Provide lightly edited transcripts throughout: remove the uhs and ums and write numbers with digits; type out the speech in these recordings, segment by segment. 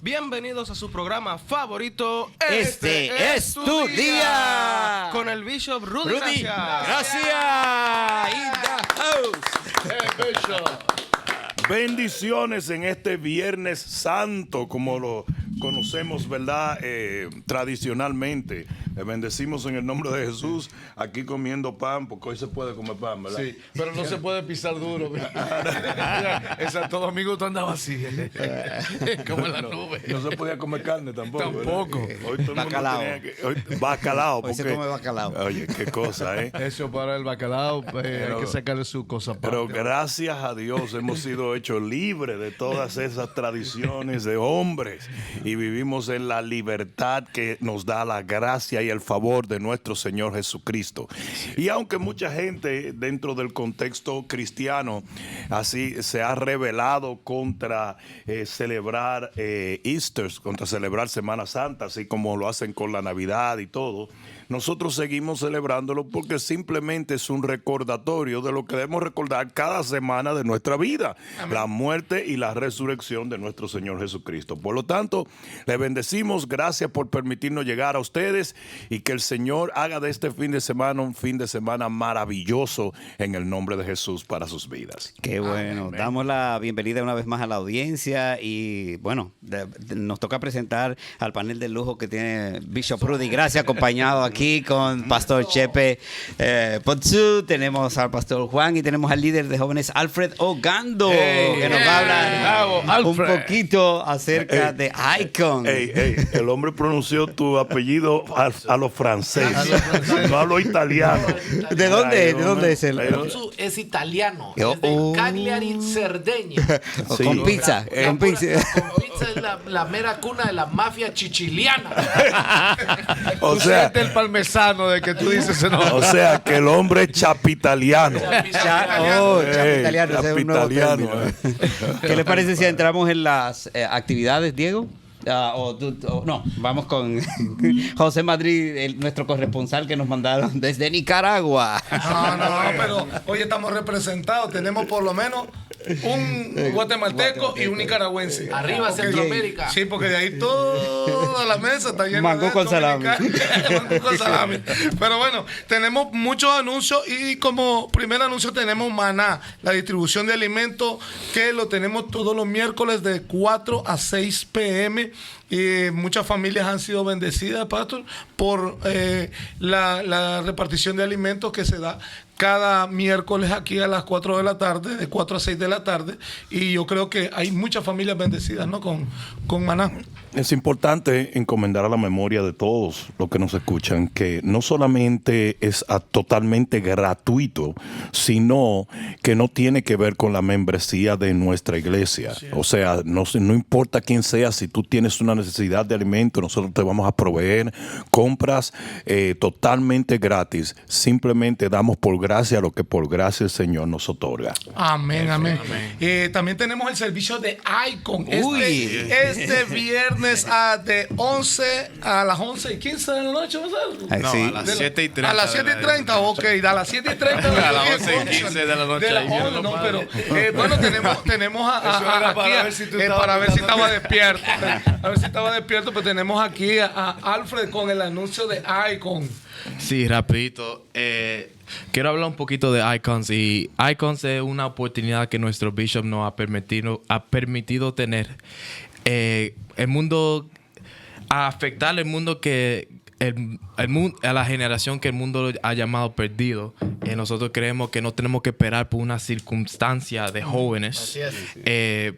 Bienvenidos a su programa favorito. Este es tu día. Con el Bishop Rudy. Gracias. In the house. Bendiciones en este Viernes Santo, como lo conocemos, ¿verdad? Tradicionalmente. Le bendecimos en el nombre de Jesús, aquí comiendo pan, porque hoy se puede comer pan, ¿verdad? Sí, pero no se puede pisar duro. Mira, el Santo Domingo tú andabas así, como en la nube. No se podía comer carne tampoco. Tampoco. ¿verdad? Hoy todo el mundo Bacalao. tenía que... Bacalao. Hoy se come bacalao. Oye, qué cosa, ¿eh? Eso para el bacalao, hay que sacarle su cosa. Pero gracias a Dios hemos sido hechos libres de todas esas tradiciones de hombres y vivimos en la libertad que nos da la gracia y el favor de nuestro Señor Jesucristo. Y aunque mucha gente dentro del contexto cristiano así se ha rebelado contra celebrar Easter, contra celebrar Semana Santa, así como lo hacen con la Navidad y todo, nosotros seguimos celebrándolo porque simplemente es un recordatorio de lo que debemos recordar cada semana de nuestra vida. Amén. La muerte y la resurrección de nuestro Señor Jesucristo. Por lo tanto, le bendecimos, gracias por permitirnos llegar a ustedes y que el Señor haga de este fin de semana un fin de semana maravilloso en el nombre de Jesús para sus vidas. Qué bueno. Amén. Damos la bienvenida una vez más a la audiencia y bueno, nos toca presentar al panel de lujo que tiene Bishop Rudy. Gracias, acompañado aquí con Pastor Chepe Potsu, tenemos al Pastor Juan y tenemos al líder de jóvenes Alfred Ogando, que nos va a hablar un poquito acerca de Icon. El hombre pronunció tu apellido a lo francés, no a lo italiano. ¿De dónde es el? Potsu es italiano, es de Cagliari, Cerdeña. Sí. Con pizza. Con pizza es la mera cuna de la mafia chichiliana. O sea, el parmesano de que tú dices ese nombre. O sea, que el hombre es chapitaliano. Chapitaliano. ¿Qué le parece si entramos en las actividades, Diego? No, vamos con José Madrid, nuestro corresponsal que nos mandaron desde Nicaragua. No, pero hoy estamos representados. Tenemos por lo menos un guatemalteco y un nicaragüense. Arriba Centroamérica. Sí, porque de ahí toda la mesa está llena mango de con salami. Mango con salami. Pero bueno, tenemos muchos anuncios y como primer anuncio tenemos Maná, la distribución de alimentos que lo tenemos todos los miércoles de 4 a 6 p.m. Y muchas familias han sido bendecidas, Pastor, por la repartición de alimentos que se da cada miércoles aquí a las 4 de la tarde, de 4 a 6 de la tarde. Y yo creo que hay muchas familias bendecidas, ¿no? con Maná. Es importante encomendar a la memoria de todos los que nos escuchan que no solamente es totalmente gratuito, sino que no tiene que ver con la membresía de nuestra iglesia. Sí. O sea, no importa quién sea, si tú tienes una necesidad de alimento, nosotros te vamos a proveer compras totalmente gratis. Simplemente damos por gracia lo que por gracia el Señor nos otorga. Amén, amén. También tenemos el servicio de Icon. Este viernes de 11 a las 11:15 de la noche, ¿no? No, sí. A las 7:30. A las 7:30, ok. A las 7:30 a las 11:15 de la noche. No, pero bueno, tenemos aquí para ver si estaba despierto. A ver si estaba despierto, pero tenemos aquí a Alfred con el anuncio de Icon. Sí, rapidito. Quiero hablar un poquito de Icons. Y Icons es una oportunidad que nuestro Bishop nos ha permitido tener. El mundo, a afectar el mundo que el mundo, a la generación que el mundo ha llamado perdido. Nosotros creemos que no tenemos que esperar por una circunstancia de jóvenes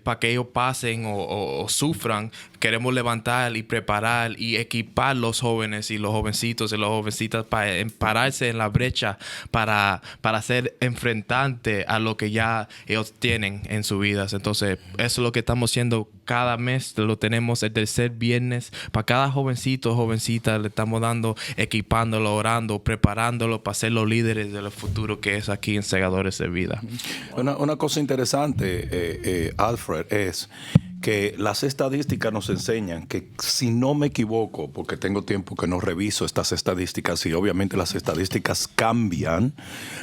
para que ellos pasen o sufran. Queremos levantar y preparar y equipar los jóvenes y los jovencitos y las jovencitas para pararse en la brecha para ser enfrentante a lo que ya ellos tienen en sus vidas. Entonces, eso es lo que estamos haciendo cada mes. Lo tenemos el tercer viernes. Para cada jovencito o jovencita le estamos dando, equipándolo, orando, preparándolo para ser los líderes del futuro que es aquí en Segadores de Vida. Una cosa interesante, Alfred, es que las estadísticas nos enseñan que, si no me equivoco, porque tengo tiempo que no reviso estas estadísticas y obviamente las estadísticas cambian,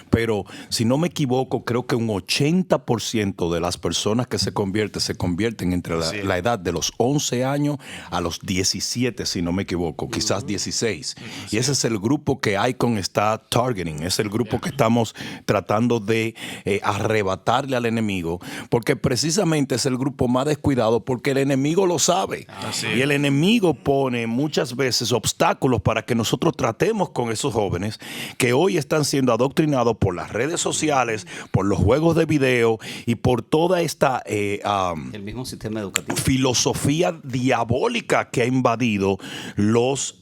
pero si no me equivoco, creo que un 80% de las personas que se convierten entre la edad de los 11 años a los 17, si no me equivoco, quizás 16. Y ese es el grupo que Icon está targeting, es el grupo que estamos tratando de arrebatarle al enemigo, porque precisamente es el grupo más descuidado, porque el enemigo lo sabe. Y el enemigo pone muchas veces obstáculos para que nosotros tratemos con esos jóvenes que hoy están siendo adoctrinados por las redes sociales, por los juegos de video y por toda esta el mismo sistema educativo, filosofía diabólica que ha invadido las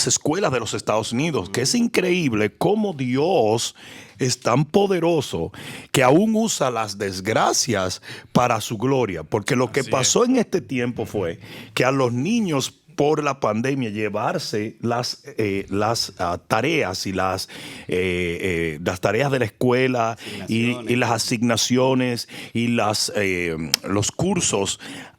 escuelas de los Estados Unidos, que es increíble cómo Dios es tan poderoso que aún usa las desgracias para su gloria, porque lo que pasó en este tiempo fue que a los niños, por la pandemia, llevarse las tareas y las tareas de la escuela y las asignaciones y los cursos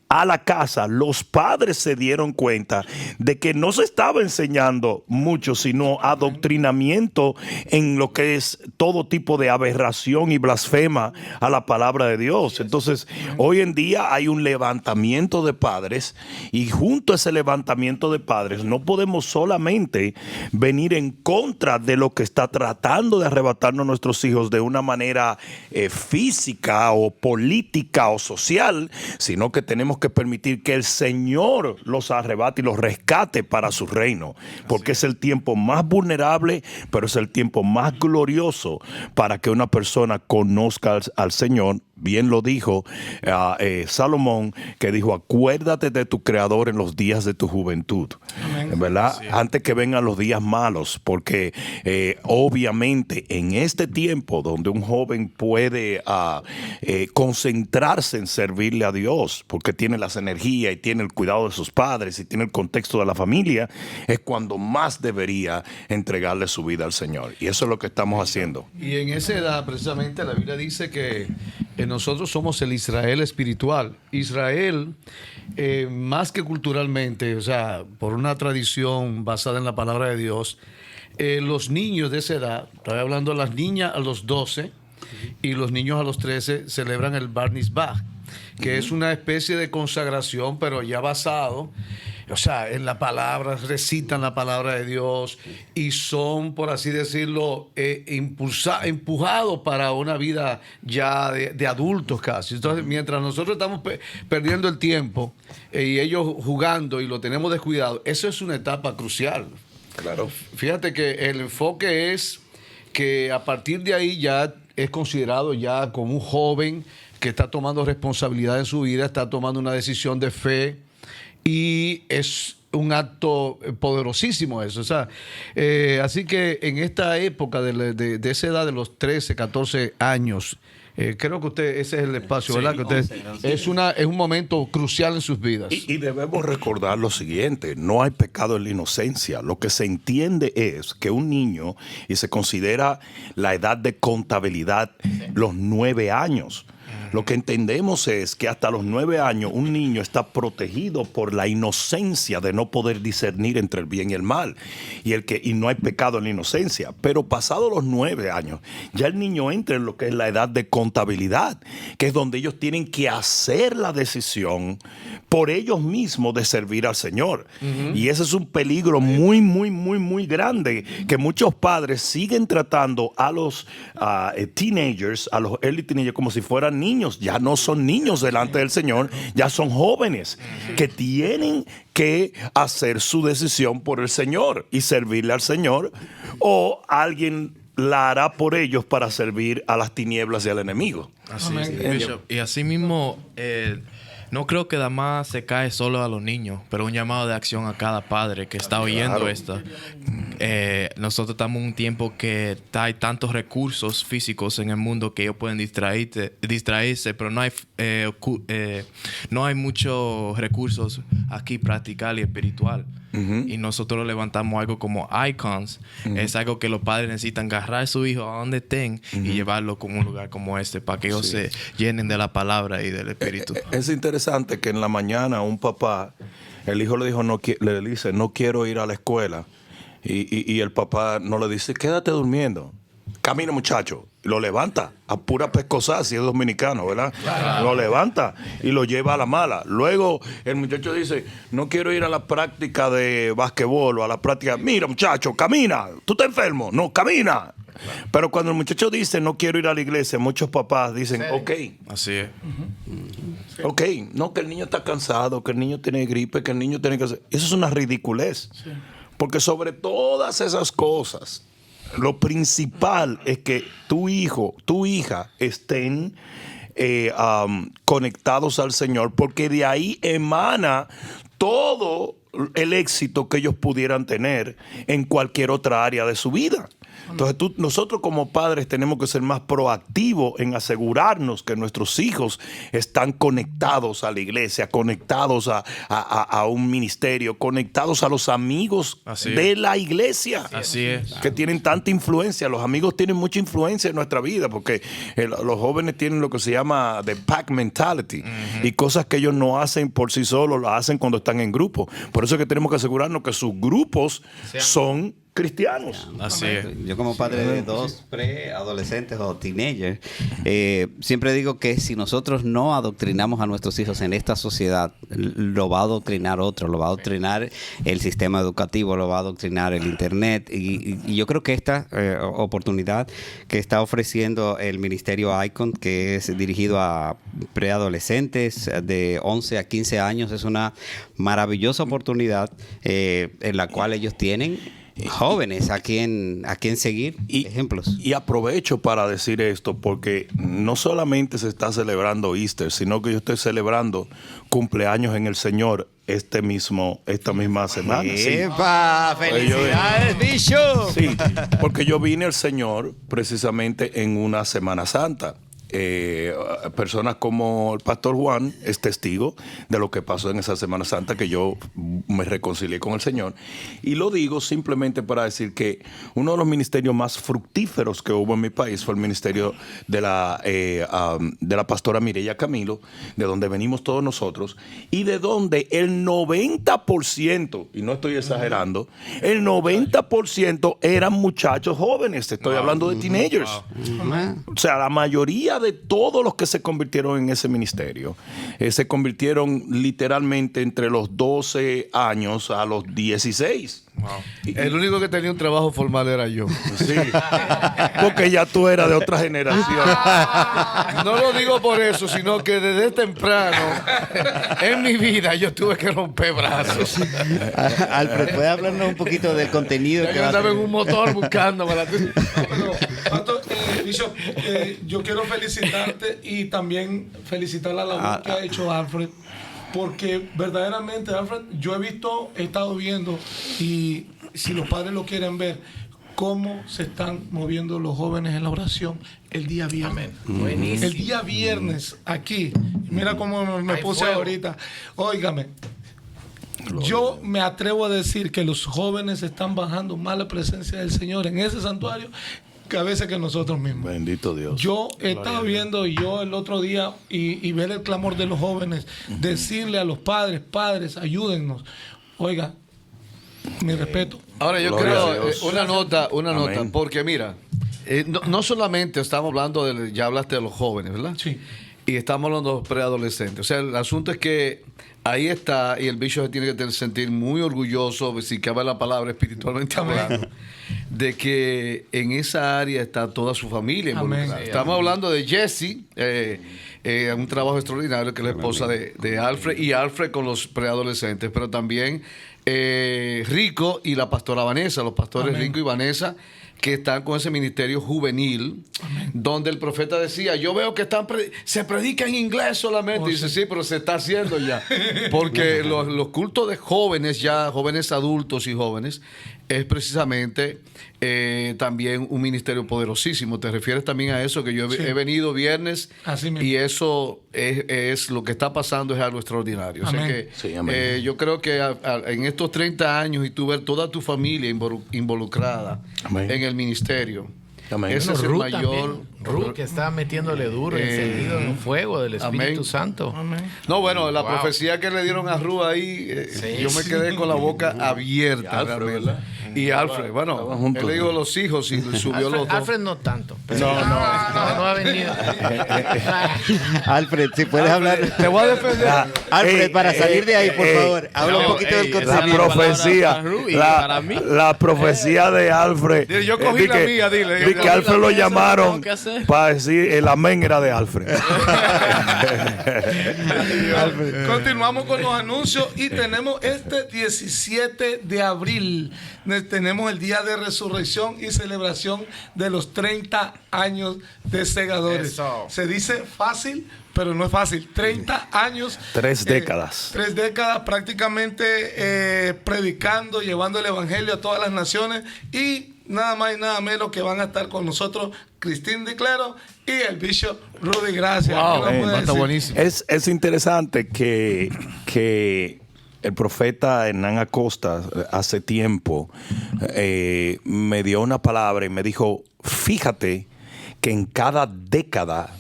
a la casa, los padres se dieron cuenta de que no se estaba enseñando mucho, sino adoctrinamiento en lo que es todo tipo de aberración y blasfema a la palabra de Dios. Entonces, hoy en día hay un levantamiento de padres, y junto a ese levantamiento de padres no podemos solamente venir en contra de lo que está tratando de arrebatarnos nuestros hijos de una manera física o política o social, sino que tenemos que permitir que el Señor los arrebate y los rescate para su reino, porque es el tiempo más vulnerable, pero es el tiempo más glorioso para que una persona conozca al Señor. Bien lo dijo Salomón, que dijo: acuérdate de tu Creador en los días de tu juventud. Amén. ¿Verdad? Sí. Antes que vengan los días malos, porque obviamente en este tiempo donde un joven puede concentrarse en servirle a Dios, porque tiene las energías y tiene el cuidado de sus padres y tiene el contexto de la familia, es cuando más debería entregarle su vida al Señor. Y eso es lo que estamos haciendo. Y en esa edad, precisamente, la Biblia dice que nosotros somos el Israel espiritual. Israel, más que culturalmente, o sea, por una tradición basada en la palabra de Dios, los niños de esa edad, estoy hablando de las niñas a los 12 y los niños a los 13, celebran el Bar Mitzvah, que es una especie de consagración, pero ya basado, o sea, en la palabra, recitan la palabra de Dios y son, por así decirlo, empujados para una vida ya de adultos casi. Entonces, mientras nosotros estamos perdiendo el tiempo y ellos jugando y lo tenemos descuidado, eso es una etapa crucial. Claro. Fíjate que el enfoque es que a partir de ahí ya es considerado ya como un joven que está tomando responsabilidad en su vida, está tomando una decisión de fe, y es un acto poderosísimo eso. O sea, así que en esta época de esa edad de los 13, 14 años, creo que ese es el espacio, ¿verdad? Que 11. Es un momento crucial en sus vidas. Y debemos recordar lo siguiente: no hay pecado en la inocencia. Lo que se entiende es que un niño, y se considera la edad de contabilidad los 9 años. Lo que entendemos es que hasta los 9 años un niño está protegido por la inocencia de no poder discernir entre el bien y el mal. Y no hay pecado en la inocencia. Pero pasados los 9 años, ya el niño entra en lo que es la edad de contabilidad, que es donde ellos tienen que hacer la decisión por ellos mismos de servir al Señor. Y ese es un peligro muy, muy, muy, muy grande, que muchos padres siguen tratando a los teenagers, a los early teenagers, como si fueran niños. Ya no son niños delante del Señor, ya son jóvenes que tienen que hacer su decisión por el Señor y servirle al Señor, o alguien la hará por ellos para servir a las tinieblas y al enemigo. Así es, Bishop. Y así mismo, no creo que Damas se cae solo a los niños, pero un llamado de acción a cada padre que está oyendo esto. Nosotros estamos en un tiempo que hay tantos recursos físicos en el mundo que ellos pueden distraerse, pero no hay muchos recursos aquí practical y espiritual. y nosotros levantamos algo como Icons, es algo que los padres necesitan agarrar a su hijo a donde estén y llevarlo con un lugar como este para que ellos se llenen de la palabra y del Espíritu. Es interesante que en la mañana un papá, el hijo le dijo, le dice, no quiero ir a la escuela. Y el papá no le dice, quédate durmiendo. Camina, muchacho. Lo levanta a pura pescosá, si es dominicano, ¿verdad? Claro. Lo levanta y lo lleva a la mala. Luego el muchacho dice, no quiero ir a la práctica de basquetbol o a la práctica. Mira, muchacho, camina. ¿Tú estás enfermo? No, camina. Pero cuando el muchacho dice, no quiero ir a la iglesia, muchos papás dicen, ok. Así es. Ok, no, que el niño está cansado, que el niño tiene gripe, que el niño tiene que hacer. Eso es una ridiculez. Sí. Porque sobre todas esas cosas, lo principal es que tu hijo, tu hija estén conectados al Señor, porque de ahí emana todo el éxito que ellos pudieran tener en cualquier otra área de su vida. Entonces nosotros como padres tenemos que ser más proactivos en asegurarnos que nuestros hijos están conectados a la iglesia, conectados a un ministerio, conectados a los amigos de la iglesia. Así es. Que tienen tanta influencia. Los amigos tienen mucha influencia en nuestra vida porque los jóvenes tienen lo que se llama the pack mentality y cosas que ellos no hacen por sí solos, las hacen cuando están en grupo. Por eso es que tenemos que asegurarnos que sus grupos son cristianos. Así es. Yo como padre de dos preadolescentes o teenagers, siempre digo que si nosotros no adoctrinamos a nuestros hijos en esta sociedad, lo va a adoctrinar otro, lo va a adoctrinar el sistema educativo, lo va a adoctrinar el internet y yo creo que esta oportunidad que está ofreciendo el Ministerio Icon, que es dirigido a preadolescentes de 11 a 15 años, es una maravillosa oportunidad en la cual ellos tienen jóvenes a quien seguir, ejemplos. Y aprovecho para decir esto porque no solamente se está celebrando Easter, sino que yo estoy celebrando cumpleaños en el Señor esta misma semana. ¡Epa! Sí. ¡Felicidades, Bishop! Sí, porque yo vine al Señor precisamente en una Semana Santa. Personas como el pastor Juan es testigo de lo que pasó en esa Semana Santa, que yo me reconcilié con el Señor, y lo digo simplemente para decir que uno de los ministerios más fructíferos que hubo en mi país fue el ministerio de la pastora Mireya Camilo, de donde venimos todos nosotros, y de donde el 90%, y no estoy exagerando, el 90% eran muchachos jóvenes. Estoy hablando de teenagers. O sea, la mayoría de todos los que se convirtieron en ese ministerio se convirtieron literalmente entre los 12 años a los 16. Wow. El único que tenía un trabajo formal era yo. Sí, porque ya tú eras de otra generación. No lo digo por eso, sino que desde temprano en mi vida yo tuve que romper brazos. Alfred, ¿puede hablarnos un poquito del contenido? Yo andaba en un motor buscándome la... Bishop, yo quiero felicitarte y también felicitar la labor que ha hecho Alfred, porque verdaderamente, Alfred, yo he estado viendo, y si los padres lo quieren ver, cómo se están moviendo los jóvenes en la oración el día viernes. Buenísimo. El día viernes aquí. Mira cómo me puse ahorita. Óigame. Yo me atrevo a decir que los jóvenes están bajando más la presencia del Señor en ese santuario que a veces que nosotros mismos. Bendito Dios. Yo estaba viendo el otro día y ver el clamor de los jóvenes, decirle a los padres, ayúdennos. Oiga, mi respeto. Ahora yo creo una nota, porque mira, no solamente estamos hablando ya hablaste de los jóvenes, ¿verdad? Sí. Y estamos hablando de los preadolescentes. O sea, el asunto es que ahí está, y el bicho se tiene que sentir muy orgulloso, si cabe la palabra espiritualmente hablando, de que en esa área está toda su familia involucrada. Estamos hablando de Jessie, un trabajo extraordinario, que es la esposa de Alfred, y Alfred con los preadolescentes, pero también Rico y la pastora Vanessa, los pastores Rico y Vanessa, que están con ese ministerio juvenil, donde el profeta decía, yo veo que se predica en inglés solamente. Y dice, sí, pero se está haciendo ya. Porque los cultos de jóvenes, ya jóvenes adultos y jóvenes, es precisamente también un ministerio poderosísimo. ¿Te refieres también a eso? Que yo he venido viernes y eso es lo que está pasando es algo extraordinario. O sea Amén. que Sí, amén. yo creo que en estos 30 años y tú ver toda tu familia involucrada Amén. en el ministerio, Amén. ese Bueno, es el Ruth mayor... también. Ruth, que está metiéndole duro, encendido en un fuego del Espíritu amén. Santo. No, bueno, la Wow. profecía que le dieron a Ru ahí, yo me quedé con la boca abierta. Y Alfred, realmente. ¿verdad? Y Alfred, bueno, estaban juntos. él le dijo los hijos y le subió los dos. Alfred no tanto. pero- No. no ha venido. Alfred, si puedes hablar. Te voy a defender. Alfred, para salir de ahí, por favor, habla un poquito del La contenido. profecía, para Ru y para mí. la profecía de Alfred. Dile, yo cogí la mía, dile. Di que Alfred lo Eso llamaron tengo que hacer. para decir el amén era de Alfred. Continuamos con los anuncios y tenemos este 17 de abril. Tenemos el día de resurrección y celebración de los 30 años de Segadores. Eso. Se dice fácil, pero no es fácil. 30 años. 3 décadas. 3 décadas prácticamente predicando, llevando el evangelio a todas las naciones y nada más y nada menos que van a estar con nosotros Cristín Di Clero y el Bishop Rudy Gracia. Wow, ¿Qué nos puede está decir? buenísimo. Es interesante que el profeta Hernán Acosta hace tiempo me dio una palabra y me dijo, fíjate que en cada década,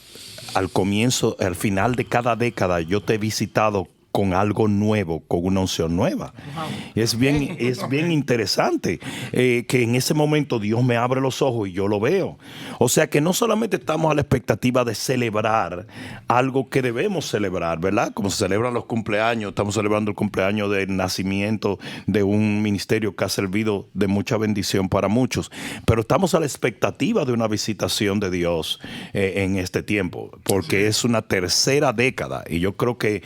al final de cada década, yo te he visitado con algo nuevo, con una unción nueva. Y es bien interesante que en ese momento Dios me abre los ojos y yo lo veo. O sea que no solamente estamos a la expectativa de celebrar algo que debemos celebrar, ¿verdad? Como se celebran los cumpleaños, estamos celebrando el cumpleaños del nacimiento de un ministerio que ha servido de mucha bendición para muchos, pero estamos a la expectativa de una visitación de Dios en este tiempo, porque es una tercera década y yo creo que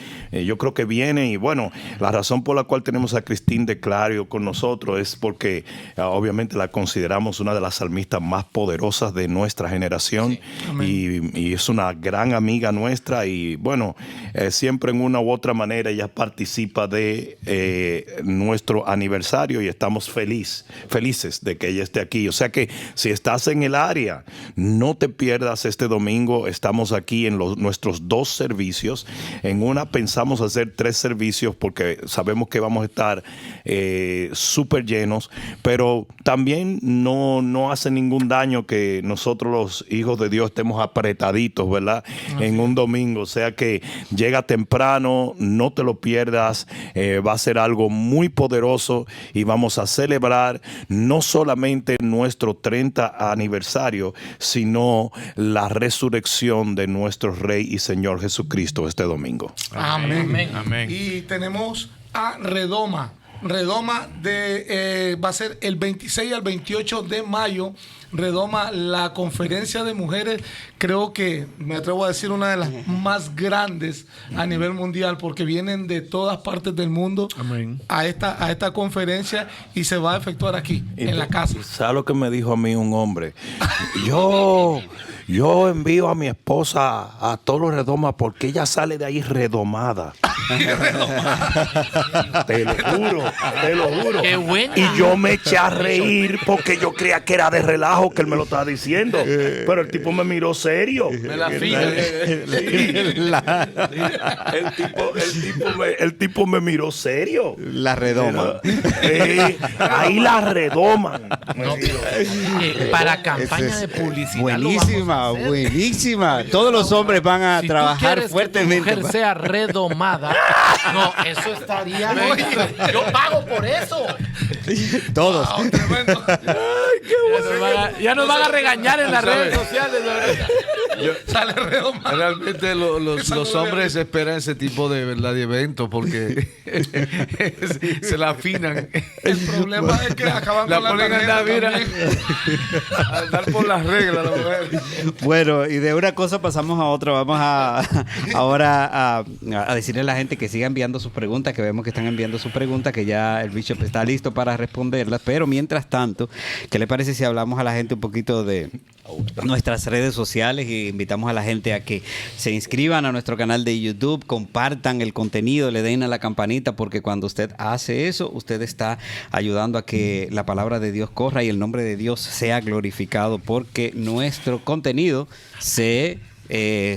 viene. Y bueno, la razón por la cual tenemos a Cristín Di Clero con nosotros es porque obviamente la consideramos una de las salmistas más poderosas de nuestra generación, y es una gran amiga nuestra y bueno, siempre en una u otra manera ella participa de nuestro aniversario y estamos felices de que ella esté aquí. O sea que si estás en el área, no te pierdas este domingo. Estamos aquí en nuestros 2 servicios. En una pensamos hacer 3 servicios porque sabemos que vamos a estar súper llenos, pero también no hace ningún daño que nosotros los hijos de Dios estemos apretaditos, ¿verdad? En un domingo. O sea que llega temprano, no te lo pierdas, va a ser algo muy poderoso y vamos a celebrar no solamente nuestro 30 aniversario, sino la resurrección de nuestro Rey y Señor Jesucristo este domingo. Amén. Amén. Y tenemos a Redoma. Redoma va a ser el 26 al 28 de mayo. Redoma, la conferencia de mujeres, creo que me atrevo a decir una de las más grandes a nivel mundial, porque vienen de todas partes del mundo a esta conferencia y se va a efectuar aquí, en la casa. ¿Sabes lo que me dijo a mí un hombre? Yo envío a mi esposa a todos los Redomas porque ella sale de ahí redomada. Te lo juro. ¡Qué buena! Y yo me eché a reír porque yo creía que era de relajo que él me lo estaba diciendo. Pero el tipo me miró serio. Me la fija. El tipo me miró serio. La redoma. Ahí la redoman. Para campaña de publicidad. Buenísima, buenísima. Todos los hombres van a Si tú trabajar quieres que tu fuertemente. mujer sea redomada, no, eso estaría. Yo pago por eso. Todos. Tremendo. Ya nos van a regañar en las redes sociales. Sale Redoma. Realmente los hombres esperan ese tipo de verdad de eventos porque se la afinan. El problema es que acaban La con la ponen a andar, tarjeta mira, también. a andar por las reglas la mujer. Bueno, y de una cosa pasamos a otra. Vamos ahora a decirle a la gente que siga enviando sus preguntas, que vemos que están enviando sus preguntas, que ya el Bishop está listo para responderlas. Pero mientras tanto, ¿qué le parece si hablamos a la gente un poquito de nuestras redes sociales y invitamos a la gente a que se inscriban a nuestro canal de YouTube, compartan el contenido, le den a la campanita, porque cuando usted hace eso, usted está ayudando a que la palabra de Dios corra y el nombre de Dios sea glorificado, porque nuestro contenido se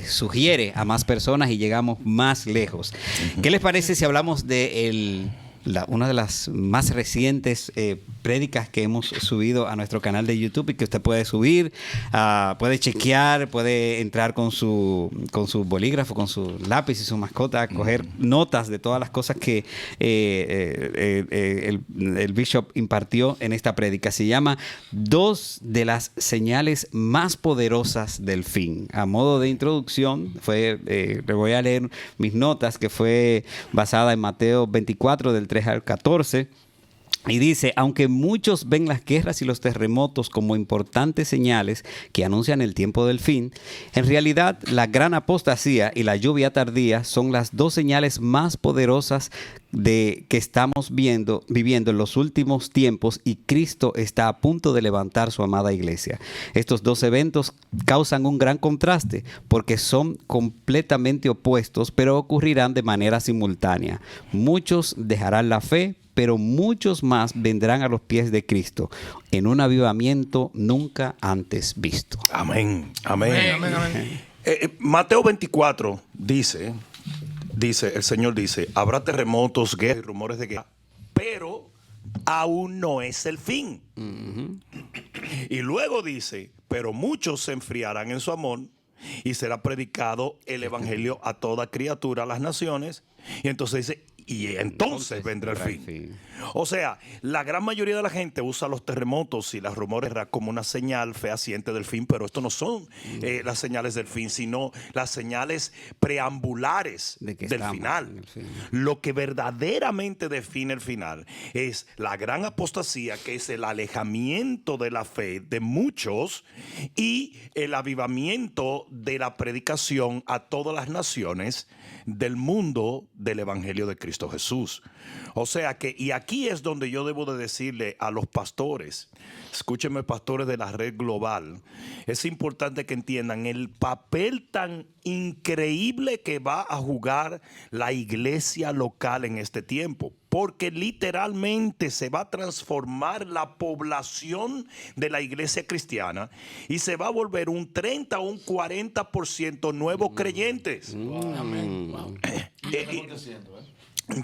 sugiere a más personas y llegamos más lejos. ¿Qué les parece si hablamos de una de las más recientes prédicas que hemos subido a nuestro canal de YouTube y que usted puede subir, puede chequear, puede entrar con su bolígrafo, con su lápiz y su mascota, coger notas de todas las cosas que el Bishop impartió en esta prédica? Se llama Dos de las señales más poderosas del fin. A modo de introducción, le voy a leer mis notas, que fue basada en Mateo 24, del 3 al 14. Y dice: aunque muchos ven las guerras y los terremotos como importantes señales que anuncian el tiempo del fin, en realidad la gran apostasía y la lluvia tardía son las dos señales más poderosas que estamos viviendo en los últimos tiempos, y Cristo está a punto de levantar su amada iglesia. Estos dos eventos causan un gran contraste porque son completamente opuestos, pero ocurrirán de manera simultánea. Muchos dejarán la fe, pero muchos más vendrán a los pies de Cristo en un avivamiento nunca antes visto. Amén. Amén. Amén, amén. Mateo 24 dice, el Señor dice: habrá terremotos, guerras y rumores de guerra, pero aún no es el fin. Y luego dice: pero muchos se enfriarán en su amor, y será predicado el evangelio a toda criatura, a las naciones. Y entonces dice: y entonces vendrá el fin. O sea, la gran mayoría de la gente usa los terremotos y las rumores como una señal fehaciente del fin, pero esto no son las señales del fin, sino las señales preambulares del final. Lo que verdaderamente define el final es la gran apostasía, que es el alejamiento de la fe de muchos, y el avivamiento de la predicación a todas las naciones del mundo del evangelio de Cristo Jesús. O sea que, y aquí es donde yo debo de decirle a los pastores, escúchenme, pastores de la red global, es importante que entiendan el papel tan increíble que va a jugar la iglesia local en este tiempo, porque literalmente se va a transformar la población de la iglesia cristiana y se va a volver un 30 o un 40% nuevos creyentes. Amén. Wow.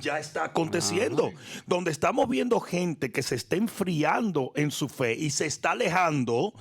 Ya está aconteciendo, donde estamos viendo gente que se está enfriando en su fe y se está alejando,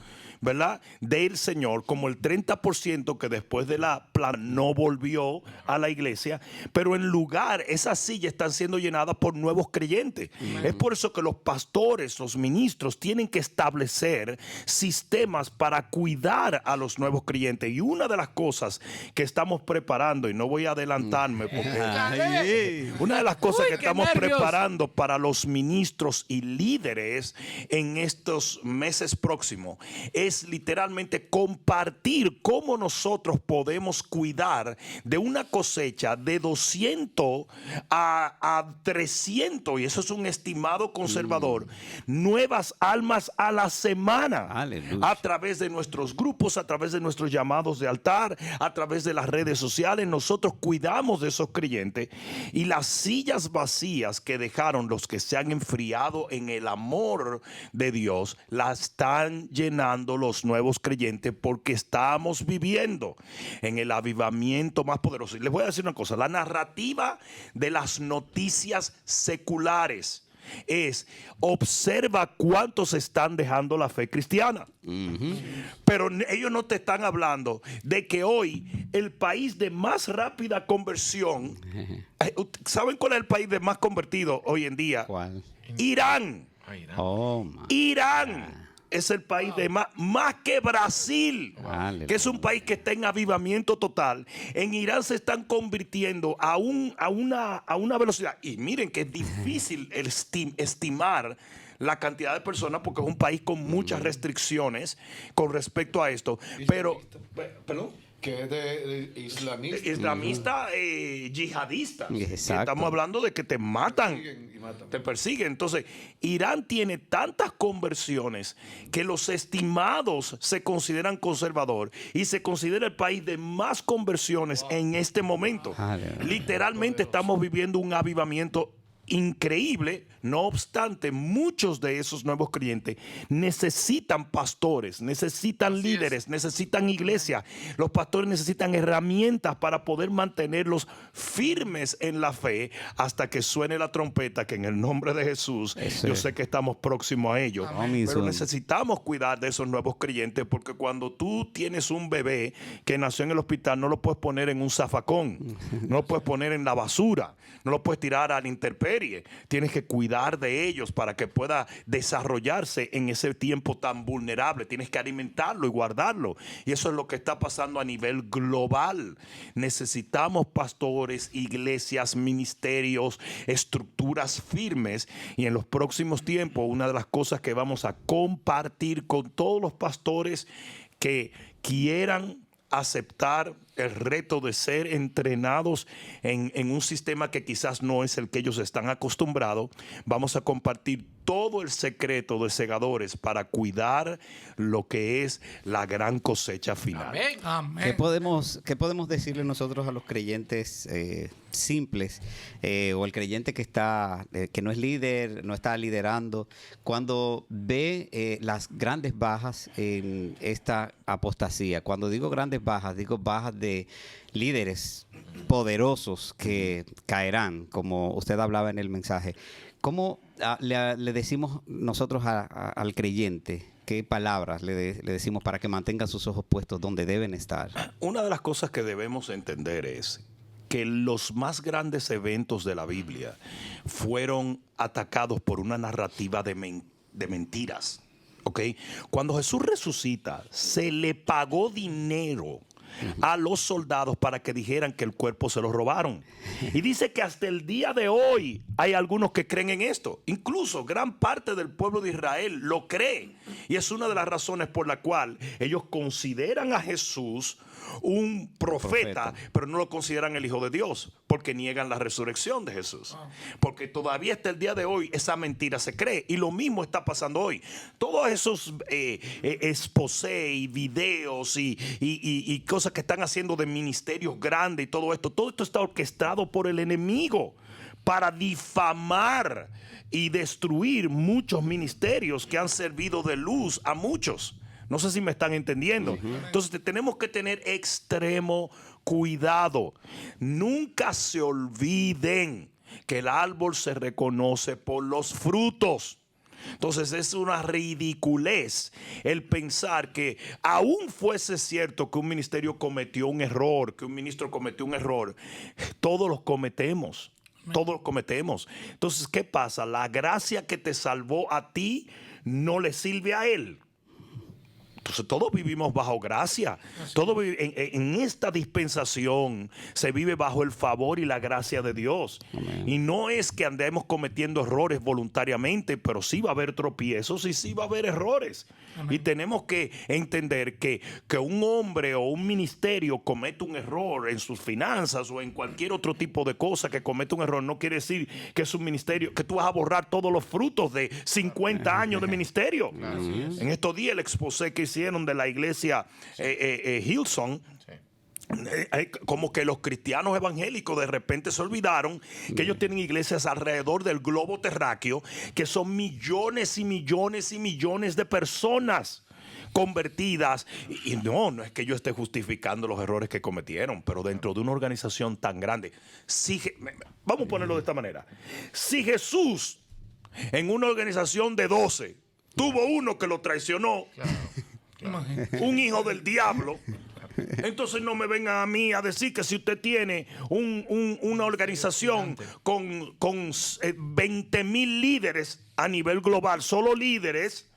¿verdad?, del Señor, como el 30% que después de la plana no volvió a la iglesia, pero en lugar, esas sillas están siendo llenadas por nuevos creyentes. Es por eso que los pastores, los ministros, tienen que establecer sistemas para cuidar a los nuevos creyentes. Y una de las cosas que estamos preparando, y no voy a adelantarme porque una de las cosas que estamos preparando para los ministros y líderes en estos meses próximos es literalmente compartir cómo nosotros podemos cuidar de una cosecha de 200 a 300, y eso es un estimado conservador, nuevas almas a la semana. Aleluya. A través de nuestros grupos, a través de nuestros llamados de altar, a través de las redes sociales. Nosotros cuidamos de esos creyentes, y las sillas vacías que dejaron los que se han enfriado en el amor de Dios, las están llenando los nuevos creyentes, porque estamos viviendo en el avivamiento más poderoso. Y les voy a decir una cosa: la narrativa de las noticias seculares es: observa cuántos están dejando la fe cristiana. Pero ellos no te están hablando de que hoy el país de más rápida conversión, ¿saben cuál es el país de más convertido hoy en día? ¿Cuál? Irán. Irán Es el país de más que Brasil, que es un país que está en avivamiento total. En Irán se están convirtiendo a una velocidad. Y miren que es difícil estimar la cantidad de personas, porque es un país con muchas restricciones con respecto a esto. Pero, ¿perdón? Que es de islamista. Islamista, yihadista. Exacto. Estamos hablando de que te matan, te persiguen. Entonces, Irán tiene tantas conversiones que los estimados se consideran conservador, y se considera el país de más conversiones en este momento. Literalmente estamos viviendo un avivamiento increíble. No obstante, muchos de esos nuevos creyentes necesitan pastores, necesitan líderes, necesitan iglesia. Los pastores necesitan herramientas para poder mantenerlos firmes en la fe hasta que suene la trompeta, que en el nombre de Jesús, yo sé que estamos próximos a ello. Pero necesitamos cuidar de esos nuevos creyentes, porque cuando tú tienes un bebé que nació en el hospital, no lo puedes poner en un zafacón, no lo puedes poner en la basura, no lo puedes tirar a la intemperie. Tienes que cuidar de ellos para que pueda desarrollarse en ese tiempo tan vulnerable. Tienes que alimentarlo y guardarlo. Y eso es lo que está pasando a nivel global. Necesitamos pastores, iglesias, ministerios, estructuras firmes. Y en los próximos tiempos, una de las cosas que vamos a compartir con todos los pastores que quieran aceptar el reto de ser entrenados en un sistema que quizás no es el que ellos están acostumbrados, vamos a compartir todo el secreto de segadores para cuidar lo que es la gran cosecha final. Amén. Amén. ¿Qué podemos decirle nosotros a los creyentes simples o el creyente que no es líder, no está liderando, cuando ve las grandes bajas en esta apostasía? Cuando digo grandes bajas, digo bajas de líderes poderosos que caerán, como usted hablaba en el mensaje. ¿Cómo le decimos nosotros al creyente? ¿Qué palabras le decimos para que mantenga sus ojos puestos donde deben estar? Una de las cosas que debemos entender es que los más grandes eventos de la Biblia fueron atacados por una narrativa de mentiras. ¿Ok? Cuando Jesús resucita, se le pagó dinero a los soldados para que dijeran que el cuerpo se lo robaron. Y dice que hasta el día de hoy hay algunos que creen en esto. Incluso gran parte del pueblo de Israel lo cree. Y es una de las razones por la cual ellos consideran a Jesús un profeta, pero no lo consideran el Hijo de Dios, porque niegan la resurrección de Jesús. Porque todavía hasta el día de hoy esa mentira se cree. Y lo mismo está pasando hoy. Todos esos exposé y videos y cosas que están haciendo de ministerios grandes y todo esto está orquestado por el enemigo para difamar y destruir muchos ministerios que han servido de luz a muchos. No sé si me están entendiendo. Entonces tenemos que tener extremo cuidado. Nunca se olviden que el árbol se reconoce por los frutos. Entonces es una ridiculez el pensar que aún fuese cierto que un ministerio cometió un error, que un ministro cometió un error. Todos los cometemos. Todos los cometemos. Entonces, ¿qué pasa? La gracia que te salvó a ti no le sirve a él. Entonces todos vivimos bajo gracia. En esta dispensación se vive bajo el favor y la gracia de Dios. Amén. Y no es que andemos cometiendo errores voluntariamente, pero sí va a haber tropiezos y sí va a haber errores. Amén. Y tenemos que entender que un hombre o un ministerio comete un error en sus finanzas o en cualquier otro tipo de cosa que comete un error, no quiere decir que es un ministerio, que tú vas a borrar todos los frutos de 50 años de ministerio. En estos días el exposé que hicieron de la iglesia Hillsong, como que los cristianos evangélicos de repente se olvidaron que ellos tienen iglesias alrededor del globo terráqueo, que son millones y millones y millones de personas convertidas. Y no es que yo esté justificando los errores que cometieron, pero dentro de una organización tan grande, vamos a ponerlo de esta manera: si Jesús en una organización de 12 tuvo uno que lo traicionó, un hijo del diablo, entonces no me vengan a mí a decir que si usted tiene una organización con 20,000 líderes a nivel global, solo líderes,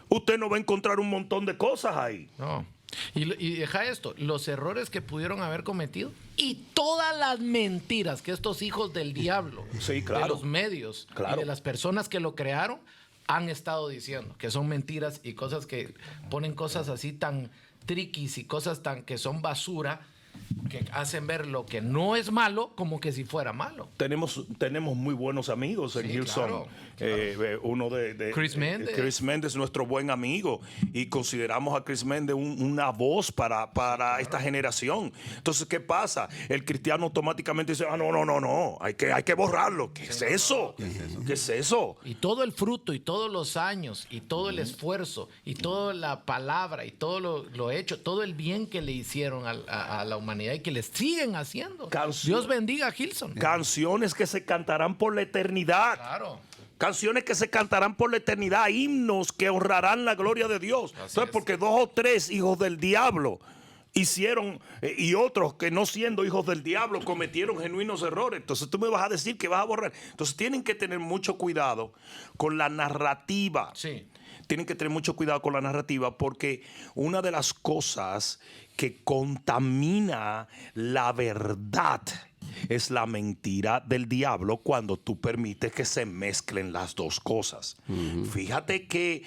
usted no va a encontrar un montón de cosas ahí. No. Y deja esto, los errores que pudieron haber cometido y todas las mentiras que estos hijos del diablo, sí, claro, de los medios, claro, y de las personas que lo crearon, han estado diciendo que son mentiras y cosas que ponen cosas así tan triquis y cosas tan que son basura, que hacen ver lo que no es malo como que si fuera malo. Tenemos muy buenos amigos en Sí, Hillsong. Uno de Chris Méndez. Chris Méndez, nuestro buen amigo, y consideramos a Chris Méndez una voz para esta generación. Entonces, ¿qué pasa? El cristiano automáticamente dice, no, hay que borrarlo. ¿Qué es eso? ¿Qué es eso? Y todo el fruto, y todos los años, y todo el esfuerzo, y toda la palabra, y todo lo hecho, todo el bien que le hicieron a la humanidad y que le siguen haciendo. Dios bendiga a Hillsong. Canciones que se cantarán por la eternidad. Claro. Canciones que se cantarán por la eternidad, himnos que honrarán la gloria de Dios. Entonces, porque 2 o 3 hijos del diablo hicieron, y otros que no siendo hijos del diablo cometieron genuinos errores, entonces tú me vas a decir que vas a borrar. Entonces tienen que tener mucho cuidado con la narrativa. Sí. Tienen que tener mucho cuidado con la narrativa, porque una de las cosas que contamina la verdad es la mentira del diablo cuando tú permites que se mezclen las dos cosas. Fíjate que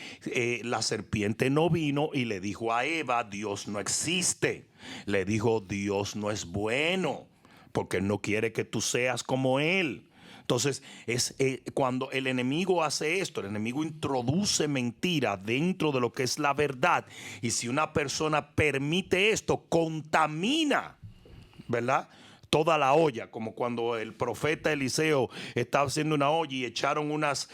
la serpiente no vino y le dijo a Eva, Dios no existe. Le dijo, Dios no es bueno, porque Él no quiere que tú seas como Él. Entonces, es cuando el enemigo hace esto, el enemigo introduce mentira dentro de lo que es la verdad. Y si una persona permite esto, contamina, ¿verdad?, toda la olla, como cuando el profeta Eliseo estaba haciendo una olla y echaron unas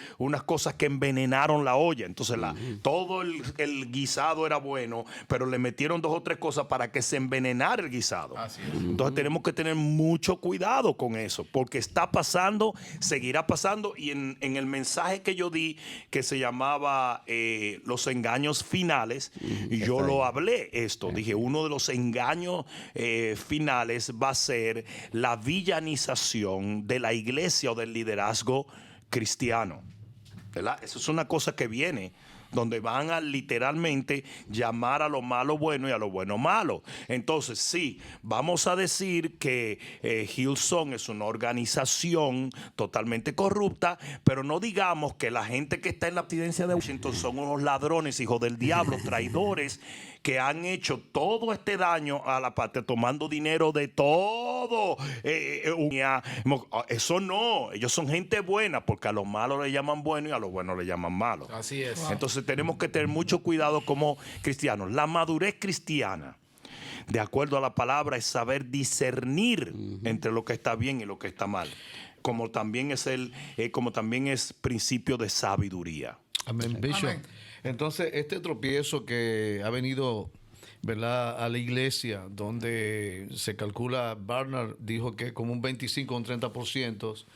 cosas que envenenaron la olla. Entonces todo el guisado era bueno, pero le metieron 2 o 3 cosas para que se envenenara el guisado. Así es. Entonces tenemos que tener mucho cuidado con eso, porque está pasando, seguirá pasando. Y en el mensaje que yo di, que se llamaba los engaños finales, y yo lo hablé esto. Dije, uno de los engaños finales va a ser la villanización de la iglesia o del liderazgo cristiano, ¿verdad? Eso es una cosa que viene, donde van a literalmente llamar a lo malo bueno y a lo bueno malo. Entonces, sí, vamos a decir que Hillsong es una organización totalmente corrupta, pero no digamos que la gente que está en la presidencia de Washington son unos ladrones, hijos del diablo, traidores, que han hecho todo este daño a la patria tomando dinero de todo. Eso no, ellos son gente buena, porque a los malos le llaman bueno y a los buenos le llaman malo. Así es. Entonces tenemos que tener mucho cuidado como cristianos. La madurez cristiana, de acuerdo a la palabra, es saber discernir entre lo que está bien y lo que está mal, como también es principio de sabiduría. Amén, Bishop. Amén. Entonces, este tropiezo que ha venido, ¿verdad?, a la iglesia, donde se calcula, Barnard dijo que como un 25 o un 30%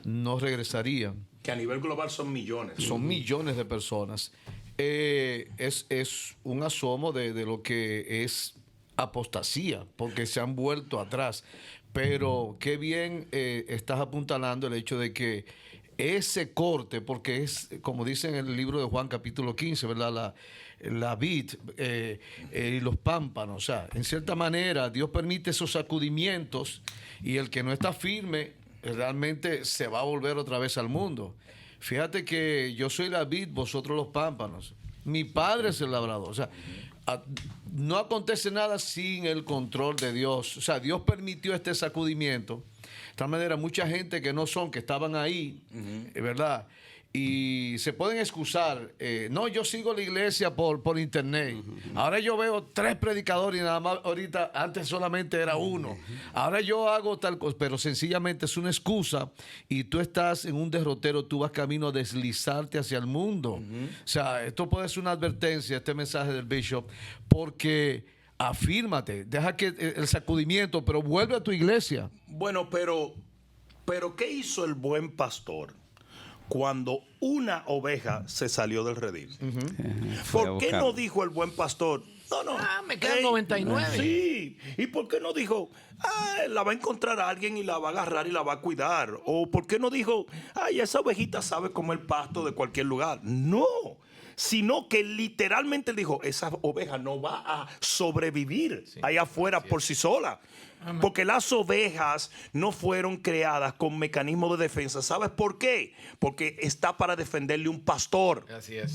no regresarían. Que a nivel global son millones. Son millones de personas. Es un asomo de lo que es apostasía, porque se han vuelto atrás. Pero qué bien estás apuntalando el hecho de que ese corte, porque es, como dice en el libro de Juan capítulo 15, ¿verdad?, la vid y los pámpanos. O sea, en cierta manera Dios permite esos sacudimientos, y el que no está firme realmente se va a volver otra vez al mundo. Fíjate que yo soy la vid, vosotros los pámpanos. Mi padre es el labrador. O sea, no acontece nada sin el control de Dios. O sea, Dios permitió este sacudimiento. De tal manera, mucha gente que estaban ahí, ¿verdad?, y se pueden excusar. No, yo sigo la iglesia por internet. Ahora yo veo 3 predicadores y nada más. Ahorita, antes solamente era uno. Ahora yo hago tal cosa, pero sencillamente es una excusa, y tú estás en un derrotero, tú vas camino a deslizarte hacia el mundo. O sea, esto puede ser una advertencia, este mensaje del Bishop, porque afírmate, deja que el sacudimiento, pero vuelve a tu iglesia. Bueno, pero ¿qué hizo el buen pastor cuando una oveja se salió del redil? ¿Por qué no dijo el buen pastor, no, me quedan 99? Sí. ¿Y por qué no dijo, la va a encontrar a alguien y la va a agarrar y la va a cuidar? ¿O por qué no dijo, esa ovejita sabe comer pasto de cualquier lugar? No. sino que literalmente él dijo, esa oveja no va a sobrevivir allá afuera por sí sola. Porque las ovejas no fueron creadas con mecanismos de defensa. ¿Sabes por qué? Porque está para defenderle un pastor. Así es.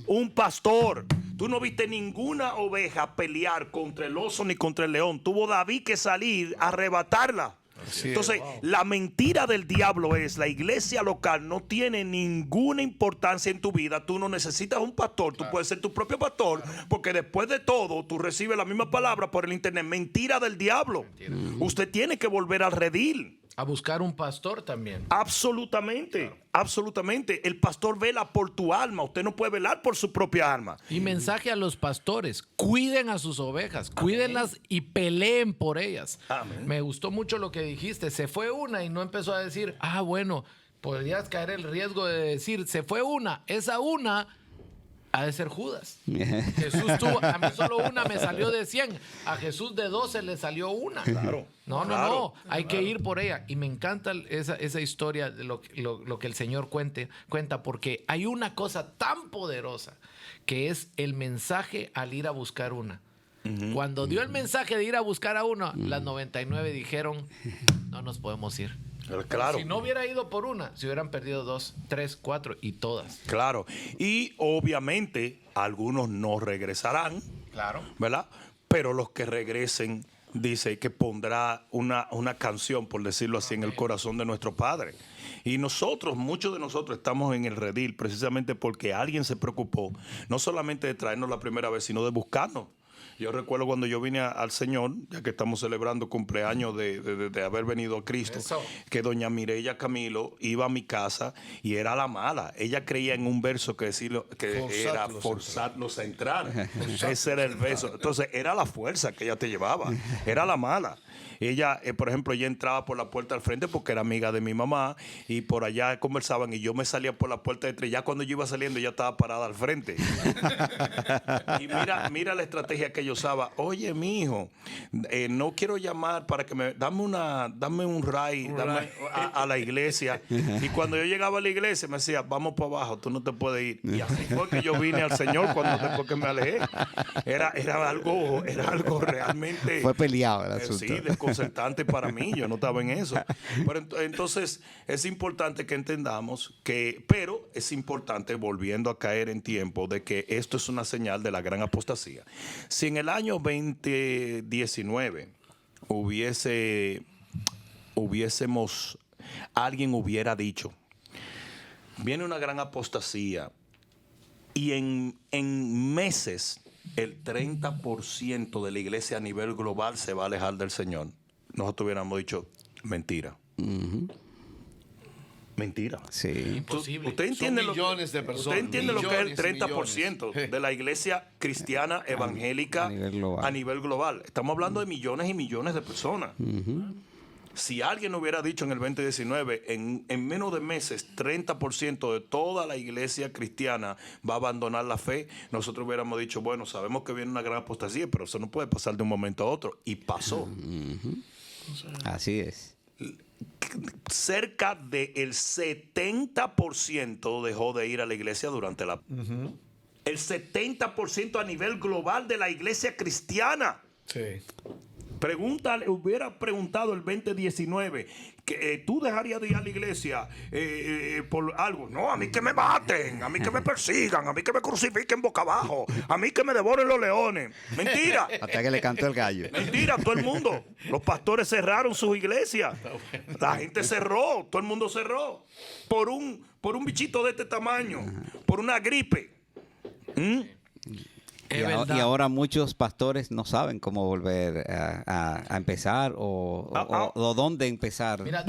Un pastor. Tú no viste ninguna oveja pelear contra el oso ni contra el león. Tuvo David que salir a arrebatarla. Entonces, la mentira del diablo es: la iglesia local no tiene ninguna importancia en tu vida. Tú no necesitas un pastor, tú puedes ser tu propio pastor, porque después de todo tú recibes la misma palabra por el internet. Mentira del diablo. Usted tiene que volver al redil. A buscar un pastor también. Absolutamente, absolutamente. El pastor vela por tu alma. Usted no puede velar por su propia alma. Y mensaje a los pastores: cuiden a sus ovejas, cuídenlas y peleen por ellas. Amén. Me gustó mucho lo que dijiste. Se fue una y no empezó a decir, bueno, podrías caer el riesgo de decir, se fue una, esa una ha de ser Judas. Jesús tuvo, a mí solo una me salió de 100, a Jesús de 12 le salió una. Claro. No, hay que ir por ella. Y me encanta esa historia de lo que el Señor cuenta, porque hay una cosa tan poderosa que es el mensaje al ir a buscar una. Cuando dio el mensaje de ir a buscar a una, las 99 dijeron, no nos podemos ir. Claro. Si no hubiera ido por una, se hubieran perdido 2, 3, 4 y todas. Claro. Y obviamente algunos no regresarán. Claro. ¿Verdad? Pero los que regresen, dice que pondrá una canción, por decirlo así, en el corazón de nuestro Padre. Y nosotros, muchos de nosotros estamos en el redil precisamente porque alguien se preocupó, no solamente de traernos la primera vez, sino de buscarnos. Yo recuerdo cuando yo vine al Señor, ya que estamos celebrando cumpleaños de haber venido a Cristo, que doña Mireya Camilo iba a mi casa y era la mala. Ella creía en un verso que era forzarlos a entrar. Ese era el verso. Entonces era la fuerza que ella te llevaba, era la mala. Ella, por ejemplo, ella entraba por la puerta al frente porque era amiga de mi mamá y por allá conversaban y yo me salía por la puerta de atrás. Ya cuando yo iba saliendo ella estaba parada al frente. Y mira la estrategia que yo usaba. Oye, mi hijo, no quiero llamar para que dame un ride a la iglesia. Y cuando yo llegaba a la iglesia me decía, vamos para abajo, tú no te puedes ir. Y así fue que yo vine al Señor después que me alejé. Era algo realmente. Fue peleado el asunto. Sí, desconcertante para mí, yo no estaba en eso. Pero entonces es importante que entendamos pero es importante, volviendo a caer en tiempo, de que esto es una señal de la gran apostasía. Si en el año 2019 alguien hubiera dicho, viene una gran apostasía y en meses el 30% de la iglesia a nivel global se va a alejar del Señor, nosotros hubiéramos dicho, mentira. Mentira. Sí. Imposible. Usted entiende Son millones de personas. Usted entiende lo que es el Millones y 30% millones. de la iglesia cristiana evangélica a nivel global. Estamos hablando de millones y millones de personas. Si alguien hubiera dicho en el 2019, en menos de meses, 30% de toda la iglesia cristiana va a abandonar la fe, nosotros hubiéramos dicho, bueno, sabemos que viene una gran apostasía, pero eso no puede pasar de un momento a otro. Y pasó. Así es. Cerca del 70% dejó de ir a la iglesia durante la... El 70% a nivel global de la iglesia cristiana. Sí. Hubiera preguntado el 2019 que tú dejarías de ir a la iglesia por algo. No, a mí que me maten, a mí que me persigan, a mí que me crucifiquen boca abajo, a mí que me devoren los leones. Mentira. Hasta que le cantó el gallo. Mentira, todo el mundo. Los pastores cerraron sus iglesias. La gente cerró, todo el mundo cerró. Por un bichito de este tamaño, por una gripe. Y ahora muchos pastores no saben cómo volver a empezar o dónde empezar. Mira,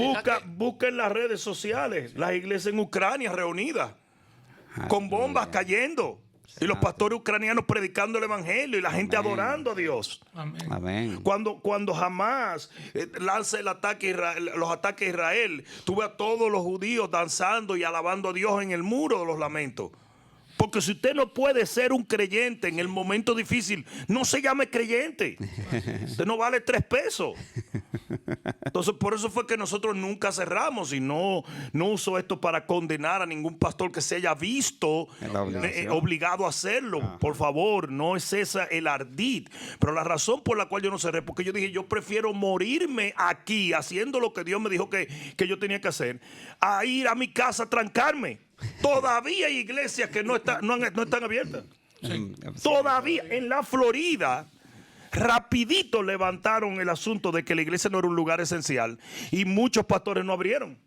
Busca en las redes sociales las iglesias en Ucrania reunidas con bombas cayendo y los pastores ucranianos predicando el evangelio y la gente adorando a Dios. Amén. Cuando jamás lanza los ataques a Israel, tuve a todos los judíos danzando y alabando a Dios en el muro de los lamentos. Porque si usted no puede ser un creyente en el momento difícil, no se llame creyente. Usted no vale 3 pesos. Entonces, por eso fue que nosotros nunca cerramos, y no uso esto para condenar a ningún pastor que se haya visto obligado a hacerlo. Ajá. Por favor, no es esa el ardid. Pero la razón por la cual yo no cerré, porque yo dije, yo prefiero morirme aquí haciendo lo que Dios me dijo que yo tenía que hacer, a ir a mi casa a trancarme. Todavía hay iglesias que no están abiertas. Sí. Todavía en la Florida, rapidito levantaron el asunto de que la iglesia no era un lugar esencial y muchos pastores no abrieron.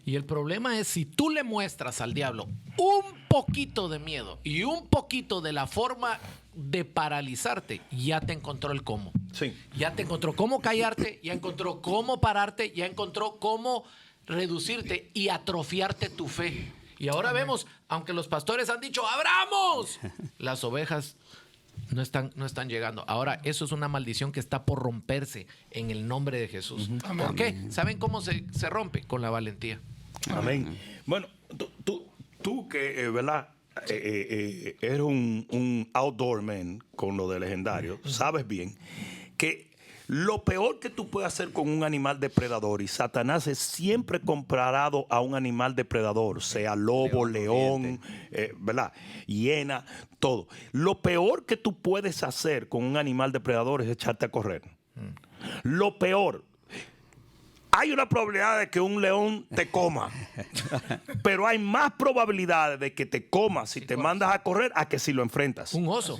Y el problema es, si tú le muestras al diablo un poquito de miedo y un poquito de la forma de paralizarte, ya te encontró el cómo. Sí. Ya te encontró cómo callarte, ya encontró cómo pararte, ya encontró cómo reducirte y atrofiarte tu fe. Y ahora vemos, aunque los pastores han dicho, ¡abramos!, las ovejas no están llegando. Ahora, eso es una maldición que está por romperse en el nombre de Jesús. ¿Por qué? ¿Saben cómo se rompe? Con la valentía. Amén. Bueno, tú que, ¿verdad? Eres un outdoor man con lo de legendario, sabes bien que lo peor que tú puedes hacer con un animal depredador, y Satanás es siempre comparado a un animal depredador, sea lobo, león, ¿verdad? Hiena, todo. Lo peor que tú puedes hacer con un animal depredador es echarte a correr. Lo peor. Hay una probabilidad de que un león te coma, pero hay más probabilidades de que te coma si te mandas a correr a que si lo enfrentas. Un oso.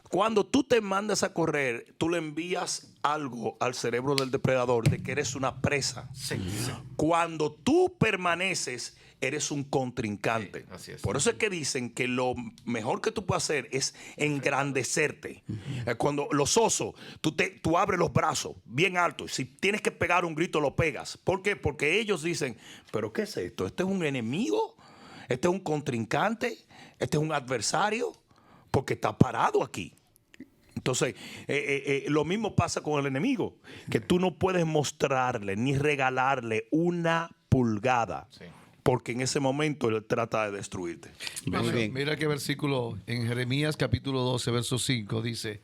Cuando tú te mandas a correr, tú le envías algo al cerebro del depredador de que eres una presa. Sí. Cuando tú permaneces, eres un contrincante. Sí, así es. Por eso es que dicen que lo mejor que tú puedes hacer es engrandecerte. Cuando los osos, tú abres los brazos bien altos. Si tienes que pegar un grito, lo pegas. ¿Por qué? Porque ellos dicen, ¿pero qué es esto? ¿Este es un enemigo? ¿Este es un contrincante? ¿Este es un adversario? Porque está parado aquí. Entonces, lo mismo pasa con el enemigo, que tú no puedes mostrarle ni regalarle una pulgada, sí, porque en ese momento él trata de destruirte. Mira qué versículo en Jeremías capítulo 12, verso 5 dice: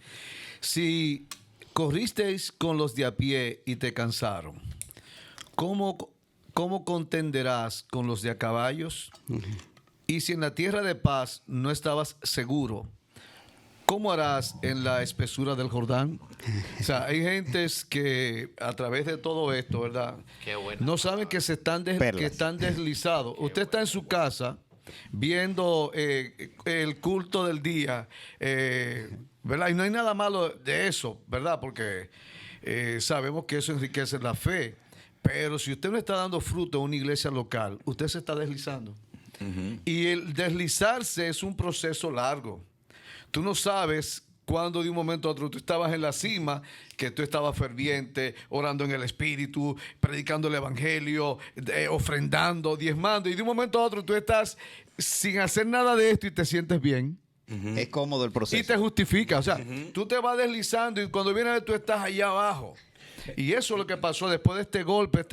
si corristeis con los de a pie y te cansaron, ¿cómo contenderás con los de a caballos? Y si en la tierra de paz no estabas seguro, ¿cómo harás en la espesura del Jordán? O sea, hay gentes que a través de todo esto, ¿verdad? No saben que están deslizados. Usted está en su casa viendo el culto del día, ¿verdad? Y no hay nada malo de eso, ¿verdad? Porque sabemos que eso enriquece la fe. Pero si usted no está dando fruto en una iglesia local, usted se está deslizando. Y el deslizarse es un proceso largo. Tú no sabes cuándo de un momento a otro tú estabas en la cima, que tú estabas ferviente, orando en el Espíritu, predicando el Evangelio, ofrendando, diezmando, y de un momento a otro tú estás sin hacer nada de esto y te sientes bien. Es cómodo el proceso. Y te justifica. O sea, tú te vas deslizando y cuando vienes tú estás allá abajo. Y eso es lo que pasó después de este golpe,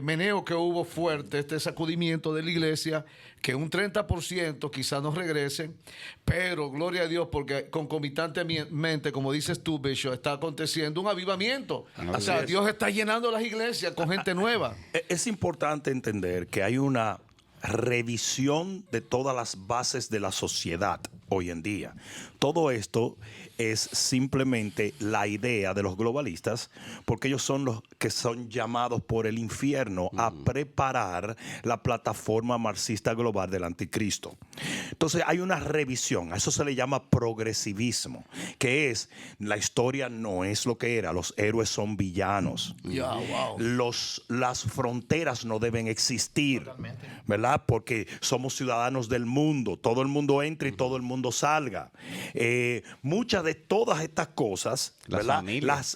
meneo que hubo fuerte, este sacudimiento de la iglesia, que un 30% quizás no regresen, pero gloria a Dios porque concomitantemente, como dices tú, Bishop, está aconteciendo un avivamiento. O sea, Dios está llenando las iglesias con gente nueva. Es importante entender que hay una revisión de todas las bases de la sociedad hoy en día. Todo esto es simplemente la idea de los globalistas, porque ellos son los que son llamados por el infierno a preparar la plataforma marxista global del anticristo. Entonces hay una revisión, a eso se le llama progresivismo, que es, la historia no es lo que era, los héroes son villanos. Las fronteras no deben existir, ¿verdad? Porque somos ciudadanos del mundo, todo el mundo entra y todo el mundo salga. Muchas de todas estas cosas, ¿verdad?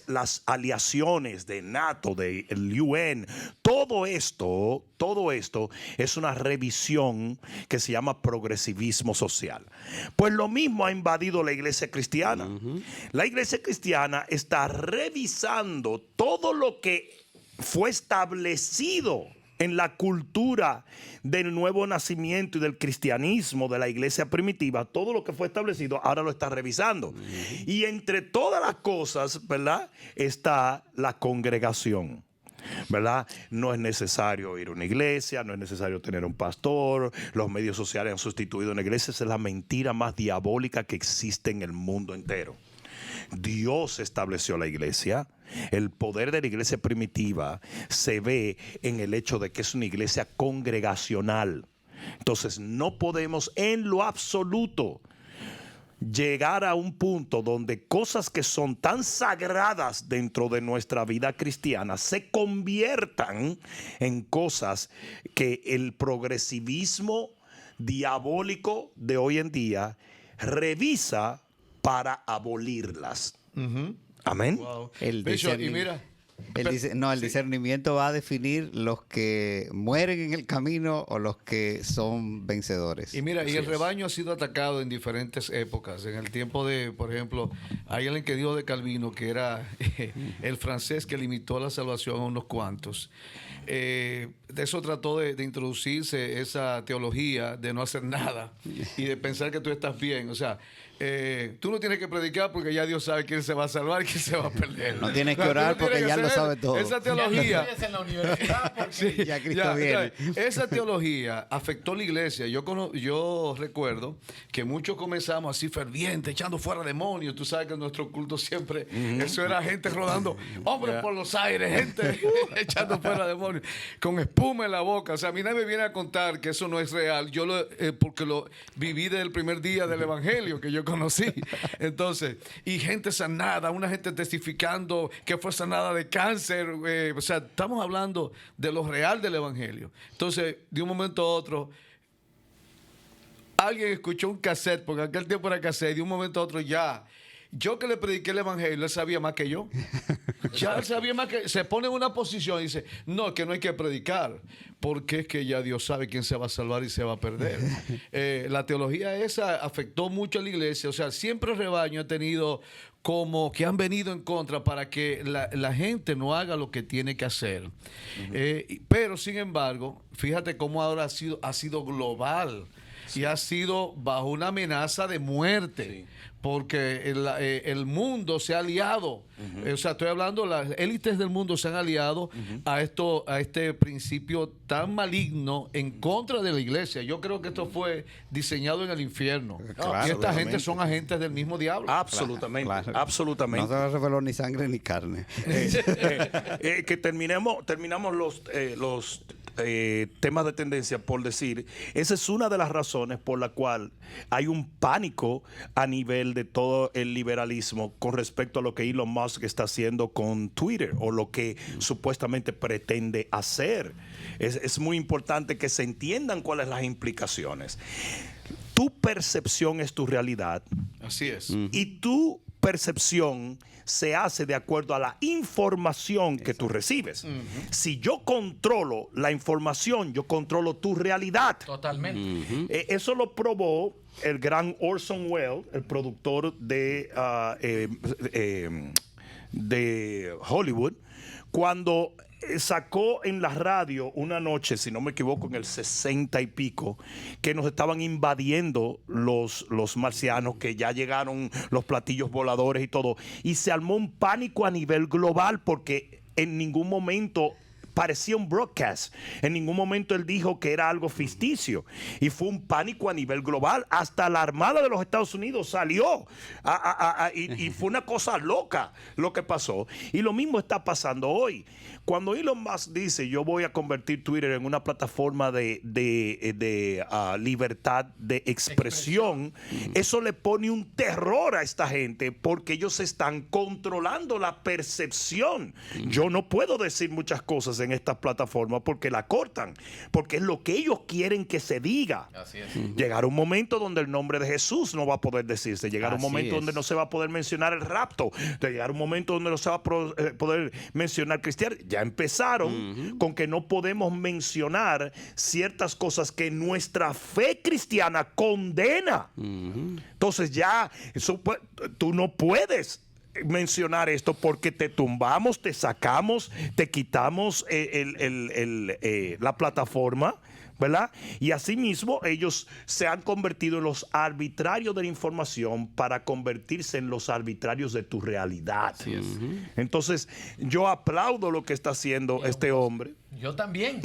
Las aliaciones de NATO, del UN, todo esto es una revisión que se llama progresivismo social. Pues lo mismo ha invadido la iglesia cristiana. La iglesia cristiana está revisando todo lo que fue establecido en la cultura del nuevo nacimiento y del cristianismo de la iglesia primitiva, todo lo que fue establecido, ahora lo está revisando. Y entre todas las cosas, ¿verdad?, está la congregación. ¿Verdad? No es necesario ir a una iglesia, no es necesario tener un pastor, los medios sociales han sustituido a una iglesia. Esa es la mentira más diabólica que existe en el mundo entero. Dios estableció la iglesia. El poder de la iglesia primitiva se ve en el hecho de que es una iglesia congregacional. Entonces no podemos en lo absoluto llegar a un punto donde cosas que son tan sagradas dentro de nuestra vida cristiana se conviertan en cosas que el progresivismo diabólico de hoy en día revisa para abolirlas. Amén. Wow. El Bishop, y mira, el discernimiento va a definir los que mueren en el camino o los que son vencedores. y mira, y el rebaño ha sido atacado en diferentes épocas. En el tiempo de, por ejemplo, hay alguien que dijo de Calvino que era el francés que limitó la salvación a unos cuantos. De eso trató de introducirse esa teología de no hacer nada y de pensar que tú estás bien. O sea, tú no tienes que predicar porque ya Dios sabe quién se va a salvar y quién se va a perder. No tienes que orar Tú no tienes porque ya que lo hacer sabe todo. Esa teología. En la universidad, porque Sí, Ya Cristo viene. esa teología afectó la iglesia. Yo recuerdo que muchos comenzamos así fervientes, echando fuera demonios. Tú sabes que en nuestro culto siempre eso era gente rodando, hombres por los aires, gente echando fuera demonios, con espuma en la boca. O sea, a mí nadie me viene a contar que eso no es real. Yo porque lo viví desde el primer día del evangelio que yo conocí. Entonces, y gente sanada, una gente testificando que fue sanada de cáncer. O sea, estamos hablando de lo real del evangelio. Entonces, de un momento a otro, alguien escuchó un cassette, porque en aquel tiempo era cassette, de un momento a otro ya. Yo que le prediqué el evangelio, él sabía más que yo. Ya él sabía más que... Se pone en una posición y dice, no, que no hay que predicar, porque es que ya Dios sabe quién se va a salvar y se va a perder. La teología esa afectó mucho a la iglesia. O sea, siempre el rebaño ha tenido como que han venido en contra para que la gente no haga lo que tiene que hacer. Pero, sin embargo, fíjate cómo ahora ha sido global. Y ha sido bajo una amenaza de muerte, porque el mundo se ha aliado. O sea, estoy hablando, las élites del mundo se han aliado a este principio tan maligno en contra de la iglesia. Yo creo que esto fue diseñado en el infierno. Claro, y esta gente son agentes del mismo diablo. Absolutamente, Claro. absolutamente. No se reveló ni sangre ni carne. Que terminamos los temas de tendencia por decir, esa es una de las razones por la cual hay un pánico a nivel de todo el liberalismo con respecto a lo que Elon Musk está haciendo con Twitter o lo que supuestamente pretende hacer. Es muy importante que se entiendan cuáles las implicaciones. Tu percepción es tu realidad. Así es. Y tu percepción se hace de acuerdo a la información que tú recibes. Si yo controlo la información, yo controlo tu realidad. totalmente. Eso lo probó el gran Orson Welles, el productor de Hollywood, cuando sacó en la radio una noche, si no me equivoco, en el 60 y pico, que nos estaban invadiendo los marcianos, que ya llegaron los platillos voladores y todo, y se armó un pánico a nivel global porque en ningún momento parecía un broadcast. En ningún momento él dijo que era algo ficticio. Y fue un pánico a nivel global. Hasta la Armada de los Estados Unidos salió. Y fue una cosa loca lo que pasó. Y lo mismo está pasando hoy. Cuando Elon Musk dice, yo voy a convertir Twitter en una plataforma de libertad de expresión, eso le pone un terror a esta gente porque ellos están controlando la percepción. Yo no puedo decir muchas cosas en estas plataformas porque la cortan, porque es lo que ellos quieren que se diga. Así es. Llegará un momento donde el nombre de Jesús no va a poder decirse. Llegará un Así momento es. donde no se va a poder mencionar el rapto. Llegará un momento donde no se va a poder mencionar cristiano. Ya empezaron con que no podemos mencionar ciertas cosas que nuestra fe cristiana condena. Entonces ya tú no puedes mencionar esto porque te tumbamos, te sacamos, te quitamos la plataforma, ¿verdad? Y asimismo ellos se han convertido en los arbitrarios de la información para convertirse en los arbitrarios de tu realidad. Entonces yo aplaudo lo que está haciendo este hombre. Yo también.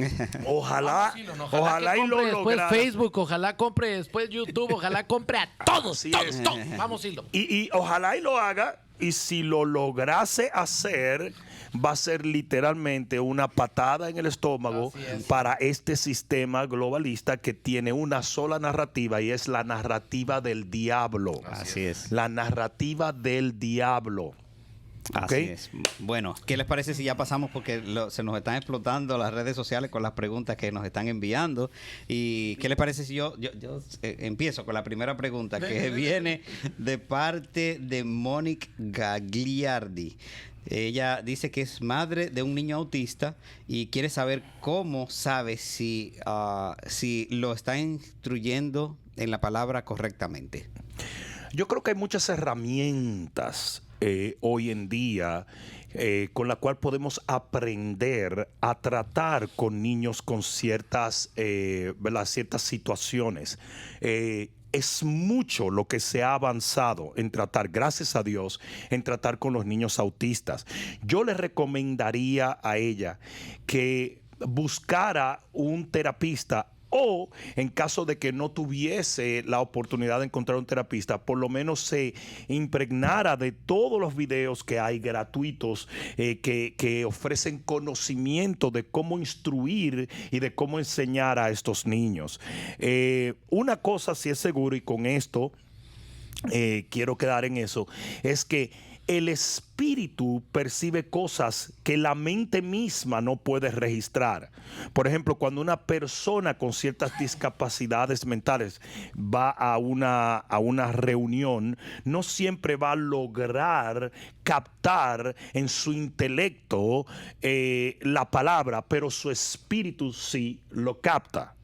Ojalá y lo compre después lograra. Facebook, ojalá compre después YouTube, ojalá compre a todos, Así todos, es. todos. Vamos, Hilo. Y ojalá y lo haga, y si lo lograse hacer, va a ser literalmente una patada en el estómago para este sistema globalista que tiene una sola narrativa, y es la narrativa del diablo. Así es. La narrativa del diablo. Así ¿Ok? es. Bueno, ¿qué les parece si ya pasamos? Porque se nos están explotando las redes sociales con las preguntas que nos están enviando. ¿Y qué les parece si yo empiezo con la primera pregunta, que viene de parte de Monique Gagliardi? Ella dice que es madre de un niño autista y quiere saber cómo sabe si lo está instruyendo en la palabra correctamente. Yo creo que hay muchas herramientas hoy en día con la cual podemos aprender a tratar con niños con ciertas situaciones. Es mucho lo que se ha avanzado en tratar, gracias a Dios, en tratar con los niños autistas. Yo le recomendaría a ella que buscara un terapista, o en caso de que no tuviese la oportunidad de encontrar un terapista, por lo menos se impregnara de todos los videos que hay gratuitos que ofrecen conocimiento de cómo instruir y de cómo enseñar a estos niños. Una cosa sí es seguro, y con esto quiero quedar en eso, es que el espíritu percibe cosas que la mente misma no puede registrar. Por ejemplo, cuando una persona con ciertas discapacidades mentales va a una reunión, no siempre va a lograr captar en su intelecto la palabra, pero su espíritu sí lo capta.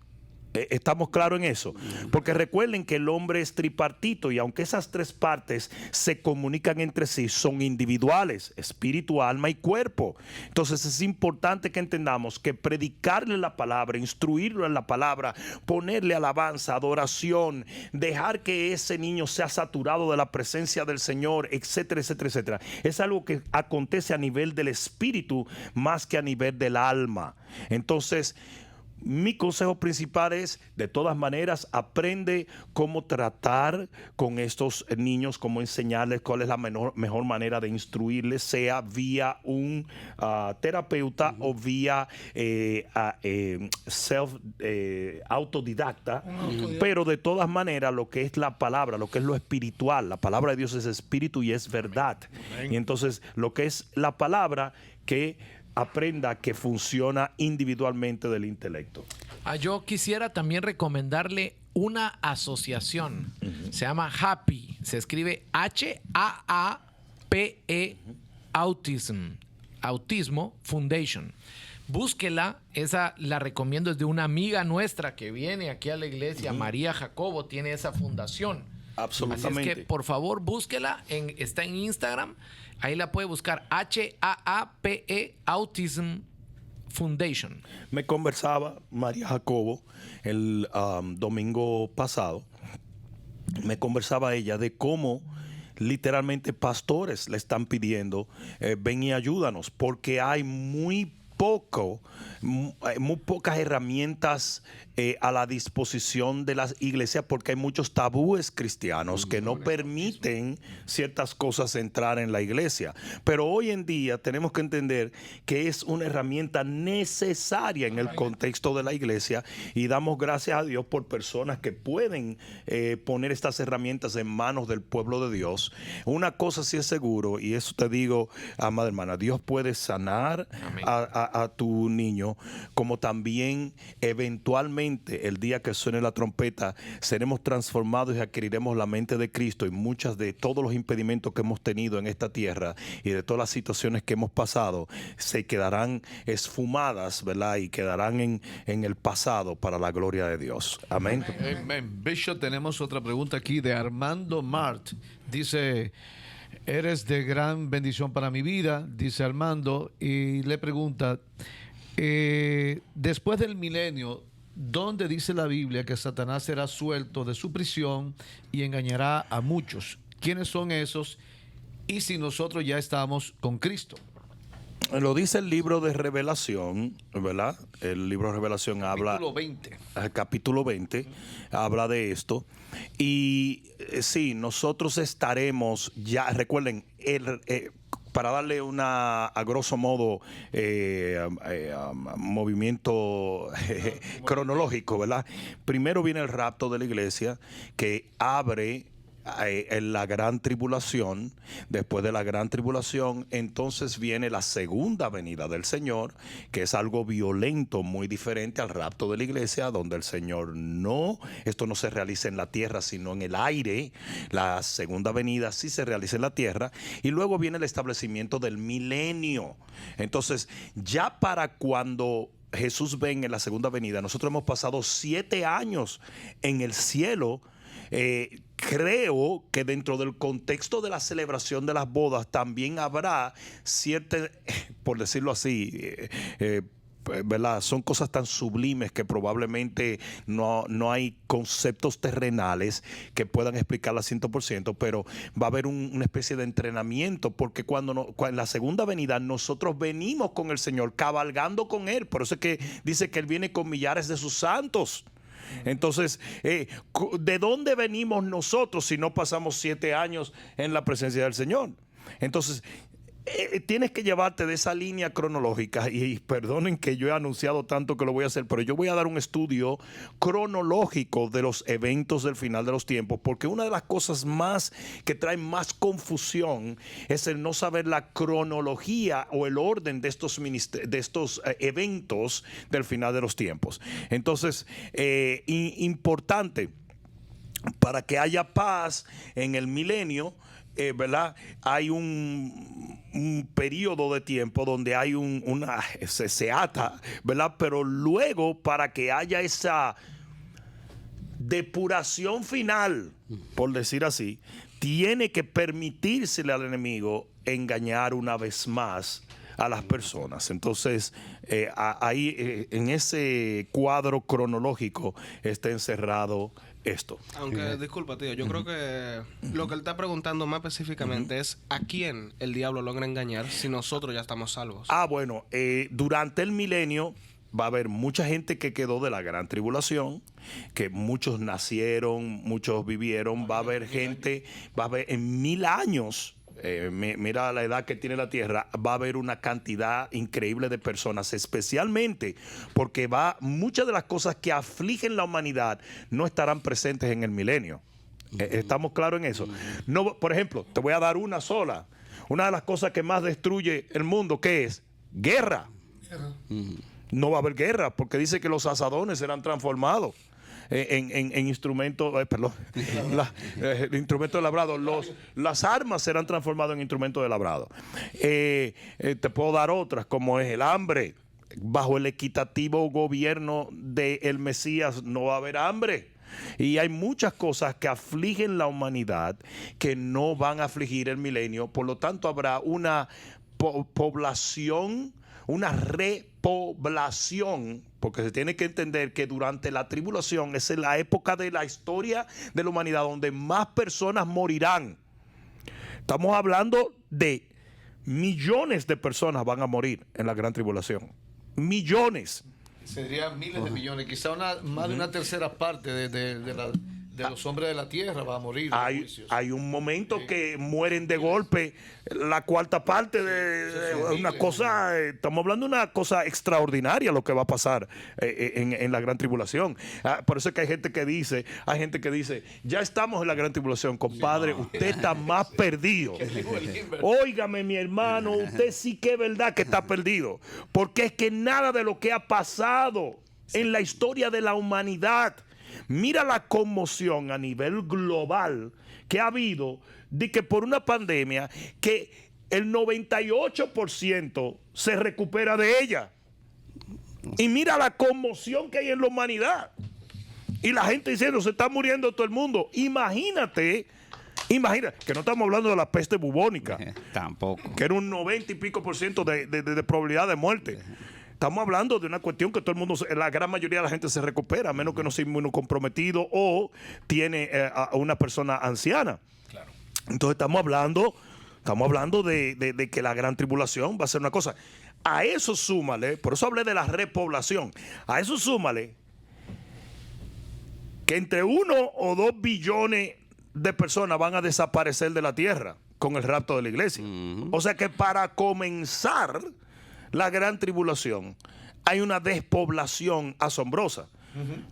¿Estamos claros en eso? Porque recuerden que el hombre es tripartito, y aunque esas tres partes se comunican entre sí, son individuales: espíritu, alma y cuerpo. Entonces es importante que entendamos que predicarle la palabra, instruirlo en la palabra, ponerle alabanza, adoración, dejar que ese niño sea saturado de la presencia del Señor, etcétera, etcétera, etcétera, es algo que acontece a nivel del espíritu más que a nivel del alma. Entonces, mi consejo principal es, de todas maneras, aprende cómo tratar con estos niños, cómo enseñarles, cuál es la mejor manera de instruirles, sea vía un terapeuta o vía autodidacta. Pero de todas maneras, lo que es la palabra, lo que es lo espiritual, la palabra de Dios es espíritu y es verdad. Y entonces, lo que es la palabra, que aprenda que funciona individualmente del intelecto. Yo quisiera también recomendarle una asociación. Se llama Happy. Se escribe HAAPE Autismo Foundation. Búsquela, esa la recomiendo, es de una amiga nuestra que viene aquí a la iglesia, María Jacobo, tiene esa fundación. Absolutamente. Así es que, por favor, búsquela, está en Instagram, ahí la puede buscar, HAAPE Autism Foundation. Me conversaba María Jacobo el domingo pasado, me conversaba ella de cómo literalmente pastores le están pidiendo, ven y ayúdanos, porque hay muy pocas herramientas a la disposición de las iglesias, porque hay muchos tabúes cristianos que no permiten ciertas cosas entrar en la iglesia. Pero hoy en día tenemos que entender que es una herramienta necesaria en el contexto de la iglesia, y damos gracias a Dios por personas que pueden poner estas herramientas en manos del pueblo de Dios. Una cosa sí es seguro, y eso te digo, amada hermana, Dios puede sanar a tu niño, como también eventualmente el día que suene la trompeta seremos transformados y adquiriremos la mente de Cristo, y muchas de todos los impedimentos que hemos tenido en esta tierra y de todas las situaciones que hemos pasado se quedarán esfumadas, ¿verdad? Y quedarán en el pasado para la gloria de Dios. Amén. Bishop, tenemos otra pregunta aquí de Armando Mart. Dice, Eres de gran bendición para mi vida, dice Armando, y le pregunta, después del milenio, ¿dónde dice la Biblia que Satanás será suelto de su prisión y engañará a muchos? ¿Quiénes son esos? Y si nosotros ya estamos con Cristo. Lo dice el libro de Revelación, ¿verdad? El libro de Revelación habla... Capítulo 20. Capítulo 20 habla de esto. Y sí, nosotros estaremos ya, recuerden, para darle a grosso modo, movimiento cronológico, ¿verdad? Primero viene el rapto de la iglesia, que abre en la gran tribulación. Después de la gran tribulación, entonces viene la segunda venida del Señor, que es algo violento, muy diferente al rapto de la iglesia, donde el Señor esto no se realiza en la tierra, sino en el aire. La segunda venida sí se realiza en la tierra, y luego viene el establecimiento del milenio. Entonces, ya para cuando Jesús venga en la segunda venida, nosotros hemos pasado 7 años en el cielo. Creo que dentro del contexto de la celebración de las bodas también habrá cierta, por decirlo así, ¿verdad? Son cosas tan sublimes que probablemente no hay conceptos terrenales que puedan explicarla 100%, pero va a haber una especie de entrenamiento, porque cuando en la segunda venida nosotros venimos con el Señor, cabalgando con Él. Por eso es que dice que Él viene con millares de sus santos. Entonces, ¿de dónde venimos nosotros si no pasamos 7 años en la presencia del Señor? Entonces, tienes que llevarte de esa línea cronológica, y perdonen que yo he anunciado tanto que lo voy a hacer, pero yo voy a dar un estudio cronológico de los eventos del final de los tiempos, porque una de las cosas más que trae más confusión es el no saber la cronología o el orden de estos eventos del final de los tiempos. Entonces, importante, para que haya paz en el milenio, ¿verdad? Hay un periodo de tiempo donde hay se ata, ¿verdad? Pero luego, para que haya esa depuración final, por decir así, tiene que permitírsele al enemigo engañar una vez más a las personas. Entonces, ahí en ese cuadro cronológico está encerrado esto. Aunque, disculpa, tío, yo creo que lo que él está preguntando más específicamente es ¿a quién el diablo logra engañar si nosotros ya estamos salvos? Bueno, durante el milenio va a haber mucha gente que quedó de la gran tribulación, que muchos nacieron, muchos vivieron. Va a haber gente, va a haber en 1000 años. Mira la edad que tiene la tierra, va a haber una cantidad increíble de personas, especialmente porque muchas de las cosas que afligen la humanidad no estarán presentes en el milenio. ¿Estamos claros en eso? No, por ejemplo, te voy a dar una sola. Una de las cosas que más destruye el mundo, ¿qué es? Guerra. No va a haber guerra, porque dice que los asadones serán transformados en instrumentos, instrumentos de labrado. Las armas serán transformadas en instrumentos de labrado. Te puedo dar otras, como es el hambre. Bajo el equitativo gobierno del Mesías no va a haber hambre. Y hay muchas cosas que afligen la humanidad que no van a afligir el milenio. Por lo tanto, habrá una población, una repoblación, porque se tiene que entender que durante la tribulación es la época de la historia de la humanidad donde más personas morirán. Estamos hablando de millones de personas van a morir en la gran tribulación. Millones. Serían miles de millones, quizá más de una tercera parte de los hombres de la tierra va a morir. Hay un momento que mueren de golpe la cuarta parte de una cosa. Estamos hablando de una cosa extraordinaria lo que va a pasar en la gran tribulación. Por eso es que hay gente que dice, ya estamos en la gran tribulación. Compadre, usted está más perdido. Óigame, mi hermano, usted sí que es verdad que está perdido, porque es que nada de lo que ha pasado en la historia de la humanidad, mira la conmoción a nivel global que ha habido de que por una pandemia que el 98% se recupera de ella. Y mira la conmoción que hay en la humanidad. Y la gente diciendo, se está muriendo todo el mundo. Imagínate Imagina, que no estamos hablando de la peste bubónica, Tampoco. que era un 90 y pico por ciento de probabilidad de muerte. Estamos hablando de una cuestión que todo el mundo, la gran mayoría de la gente se recupera, a menos que no sea inmunocomprometido o tiene a una persona anciana. Claro. Entonces estamos hablando de que la gran tribulación va a ser una cosa. A eso súmale, por eso hablé de la repoblación, a eso súmale que entre 1 o 2 billones de personas van a desaparecer de la tierra con el rapto de la iglesia. O sea que para comenzar la gran tribulación hay una despoblación asombrosa.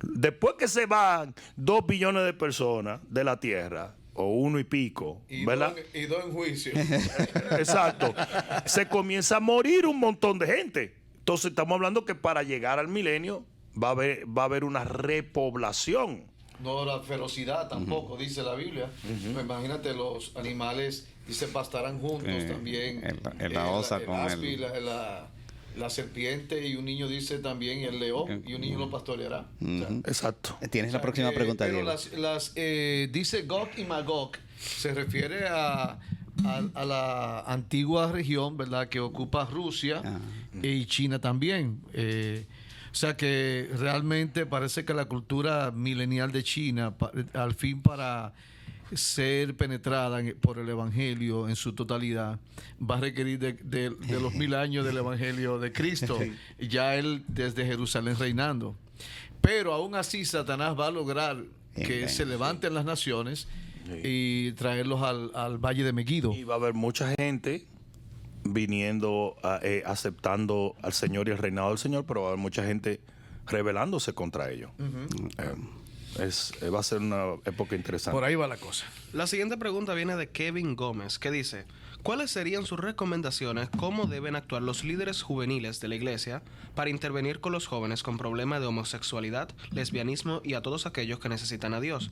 Después que se van 2 billones de personas de la tierra, o 1 y pico, ¿verdad? Y dos en juicio. Exacto. Se comienza a morir un montón de gente. Entonces estamos hablando que para llegar al milenio va a haber una repoblación. No, la ferocidad tampoco, dice la Biblia. Pues imagínate, los animales, dice, pastarán juntos también. La osa con aspi, la serpiente, y un niño dice también el león, y un niño lo pastoreará. O sea, Exacto. ¿Tienes la próxima pregunta, pero Diego? dice Gog y Magog, se refiere a la antigua región, ¿verdad?, que ocupa Rusia y China también. O sea que realmente parece que la cultura milenial de China, al fin, para ser penetrada por el Evangelio en su totalidad, va a requerir de los 1000 años del Evangelio de Cristo, ya él desde Jerusalén reinando. Pero aún así Satanás va a lograr que se levanten las naciones y traerlos al Valle de Megiddo. Y va a haber mucha gente viniendo, aceptando al Señor y el reinado del Señor, pero va a haber mucha gente rebelándose contra ellos. Va a ser una época interesante. Por ahí va la cosa. La siguiente pregunta viene de Kevin Gómez, que dice: ¿cuáles serían sus recomendaciones cómo deben actuar los líderes juveniles de la iglesia para intervenir con los jóvenes con problemas de homosexualidad, lesbianismo y a todos aquellos que necesitan a Dios?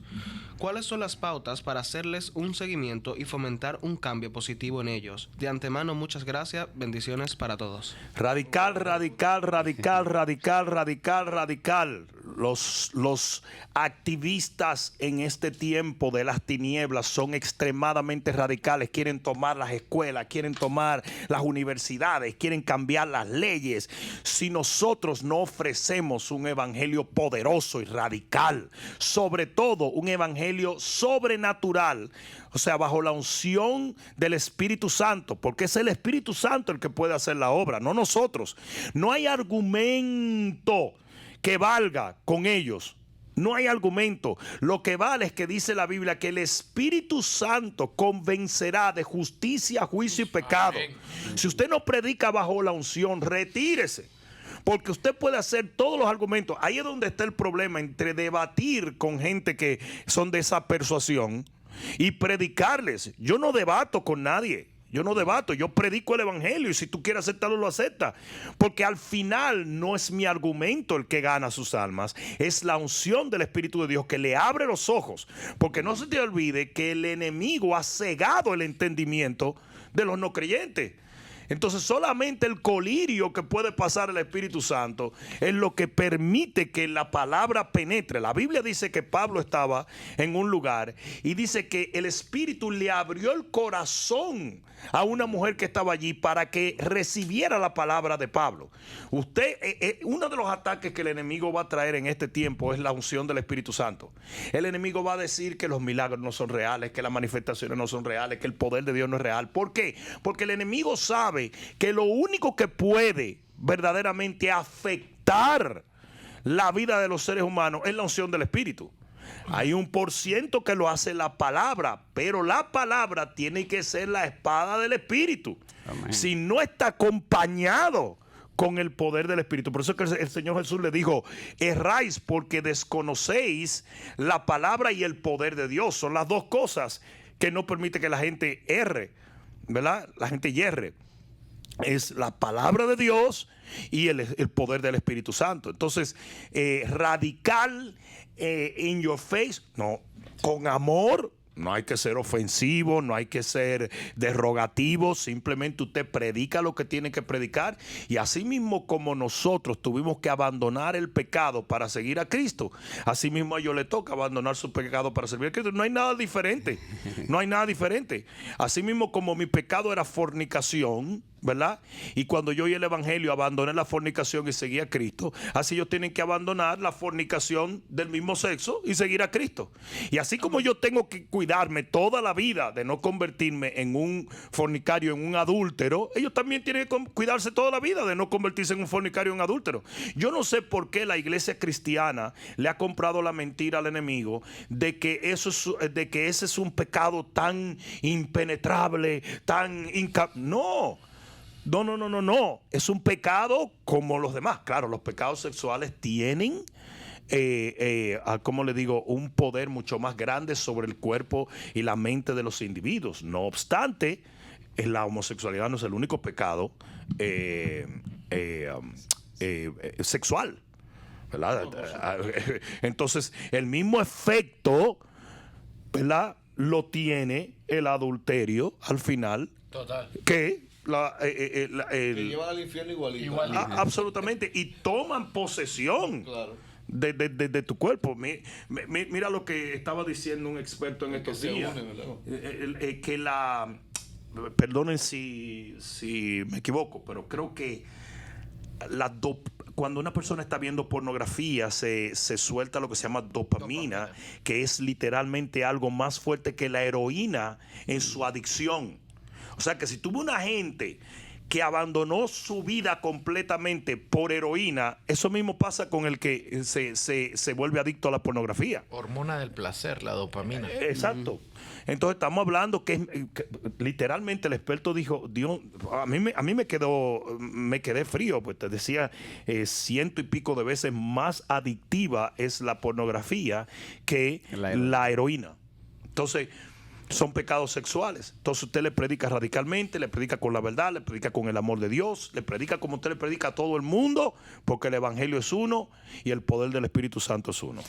¿Cuáles son las pautas para hacerles un seguimiento y fomentar un cambio positivo en ellos? De antemano, muchas gracias, bendiciones para todos. Radical, radical, radical, radical, radical, radical. Los activistas en este tiempo de las tinieblas son extremadamente radicales. Quieren tomar las escuelas, quieren tomar las universidades, quieren cambiar las leyes. Si nosotros no ofrecemos un evangelio poderoso y radical, sobre todo un evangelio sobrenatural, o sea, bajo la unción del Espíritu Santo, porque es el Espíritu Santo el que puede hacer la obra, no nosotros. No hay argumento que valga con ellos. No hay argumento. Lo que vale es que dice la Biblia que el Espíritu Santo convencerá de justicia, juicio y pecado. Si usted no predica bajo la unción, retírese. Porque usted puede hacer todos los argumentos. Ahí es donde está el problema entre debatir con gente que son de esa persuasión y predicarles. Yo no debato con nadie. Yo no debato, yo predico el evangelio, y si tú quieres aceptarlo, lo acepta. Porque al final no es mi argumento el que gana sus almas, es la unción del Espíritu de Dios que le abre los ojos. Porque no se te olvide que el enemigo ha cegado el entendimiento de los no creyentes. Entonces solamente el colirio que puede pasar el Espíritu Santo es lo que permite que la palabra penetre. La Biblia dice que Pablo estaba en un lugar y dice que el Espíritu le abrió el corazón a una mujer que estaba allí para que recibiera la palabra de Pablo. Uno de los ataques que el enemigo va a traer en este tiempo es la unción del Espíritu Santo. El enemigo va a decir que los milagros no son reales, que las manifestaciones no son reales, que el poder de Dios no es real. ¿Por qué? Porque el enemigo sabe que lo único que puede verdaderamente afectar la vida de los seres humanos es la unción del Espíritu. Hay un % que lo hace la palabra, pero la palabra tiene que ser la espada del Espíritu. Amén. Si no está acompañado con el poder del Espíritu. Por eso es que el Señor Jesús le dijo: erráis porque desconocéis la palabra y el poder de Dios. Son las dos cosas que no permite que la gente erre, ¿verdad? La gente yerre. Es la palabra de Dios y el poder del Espíritu Santo. Entonces, radical, in your face, no, con amor, No hay que ser ofensivo, no hay que ser derogativo, simplemente usted predica lo que tiene que predicar, y así mismo como nosotros tuvimos que abandonar el pecado para seguir a Cristo, así mismo a ellos le toca abandonar su pecado para servir a Cristo. No hay nada diferente, no hay nada diferente. Así mismo como mi pecado era fornicación, ¿verdad? Y cuando yo oí el evangelio abandoné la fornicación y seguí a Cristo, así ellos tienen que abandonar la fornicación del mismo sexo y seguir a Cristo. Y así como yo tengo que cuidarme toda la vida de no convertirme en un fornicario, en un adúltero, ellos también tienen que cuidarse toda la vida de no convertirse en un fornicario, en un adúltero. Yo no sé por qué la iglesia cristiana le ha comprado la mentira al enemigo de que ese es un pecado tan impenetrable, tan no. No. Es un pecado como los demás. Claro, los pecados sexuales tienen, como le digo, un poder mucho más grande sobre el cuerpo y la mente de los individuos. No obstante, la homosexualidad no es el único pecado sexual, ¿verdad? Entonces, el mismo efecto, ¿verdad?, lo tiene el adulterio al final. Total. Que que llevan al infierno igualito. Absolutamente. Y toman posesión, claro, de tu cuerpo. Mira lo que estaba diciendo un experto en estos días. Perdonen si me equivoco, pero creo que cuando una persona está viendo pornografía se suelta lo que se llama dopamina, que es literalmente algo más fuerte que la heroína en su adicción. O sea que si tuvo una gente que abandonó su vida completamente por heroína, eso mismo pasa con el que se vuelve adicto a la pornografía. Hormona del placer, la dopamina. Exacto. Entonces estamos hablando que literalmente el experto dijo, Dios, a mí me quedé frío, pues te decía, 100 y pico de veces más adictiva es la pornografía que la heroína. Entonces, son pecados sexuales. Entonces usted le predica radicalmente, le predica con la verdad, le predica con el amor de Dios, le predica como usted le predica a todo el mundo, porque el evangelio es uno y el poder del Espíritu Santo es uno.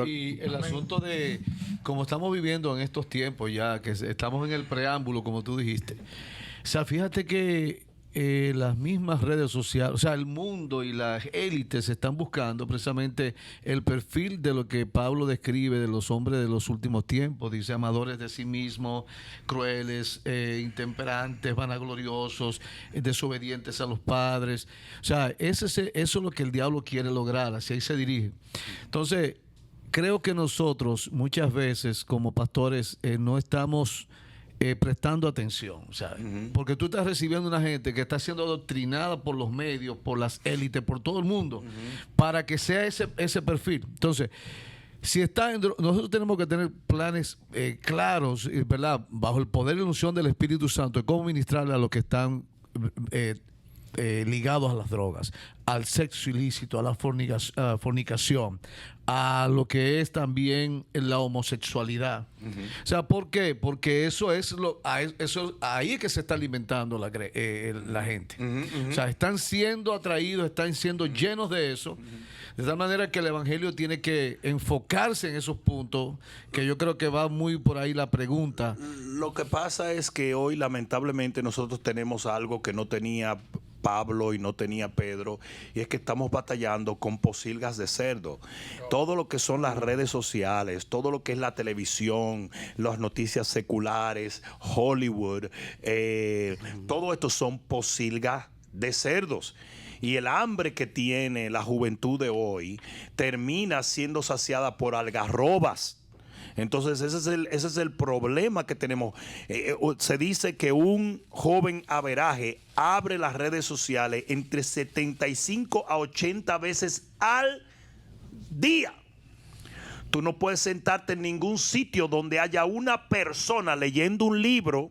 Y el asunto de, como estamos viviendo en estos tiempos ya, que estamos en el preámbulo, como tú dijiste, o sea, fíjate que las mismas redes sociales, o sea, el mundo y las élites están buscando precisamente el perfil de lo que Pablo describe de los hombres de los últimos tiempos. Dice, amadores de sí mismos, crueles, intemperantes, vanagloriosos, desobedientes a los padres. O sea, eso es lo que el diablo quiere lograr, hacia ahí se dirige. Entonces, creo que nosotros muchas veces como pastores no estamos prestando atención, o sea, porque tú estás recibiendo una gente que está siendo adoctrinada por los medios, por las élites, por todo el mundo, para que sea ese perfil. Entonces, si nosotros tenemos que tener planes claros, ¿verdad?, bajo el poder y la unción del Espíritu Santo, de cómo ministrarle a los que están ligados a las drogas, al sexo ilícito, a la fornicación, a lo que es también la homosexualidad. O sea, ¿por qué? Porque eso es ahí es que se está alimentando la gente. O sea, están siendo atraídos, están siendo llenos de eso. De tal manera que el evangelio tiene que enfocarse en esos puntos, que yo creo que va muy por ahí la pregunta. Lo que pasa es que hoy lamentablemente nosotros tenemos algo que no tenía Pablo y no tenía Pedro, y es que estamos batallando con posilgas de cerdo. Todo lo que son las redes sociales, todo lo que es la televisión, las noticias seculares, Hollywood, todo esto son posilgas de cerdos. Y el hambre que tiene la juventud de hoy termina siendo saciada por algarrobas. Entonces ese es el problema que tenemos. Se dice que un joven averaje abre las redes sociales entre 75 a 80 veces al día. Tú no puedes sentarte en ningún sitio donde haya una persona leyendo un libro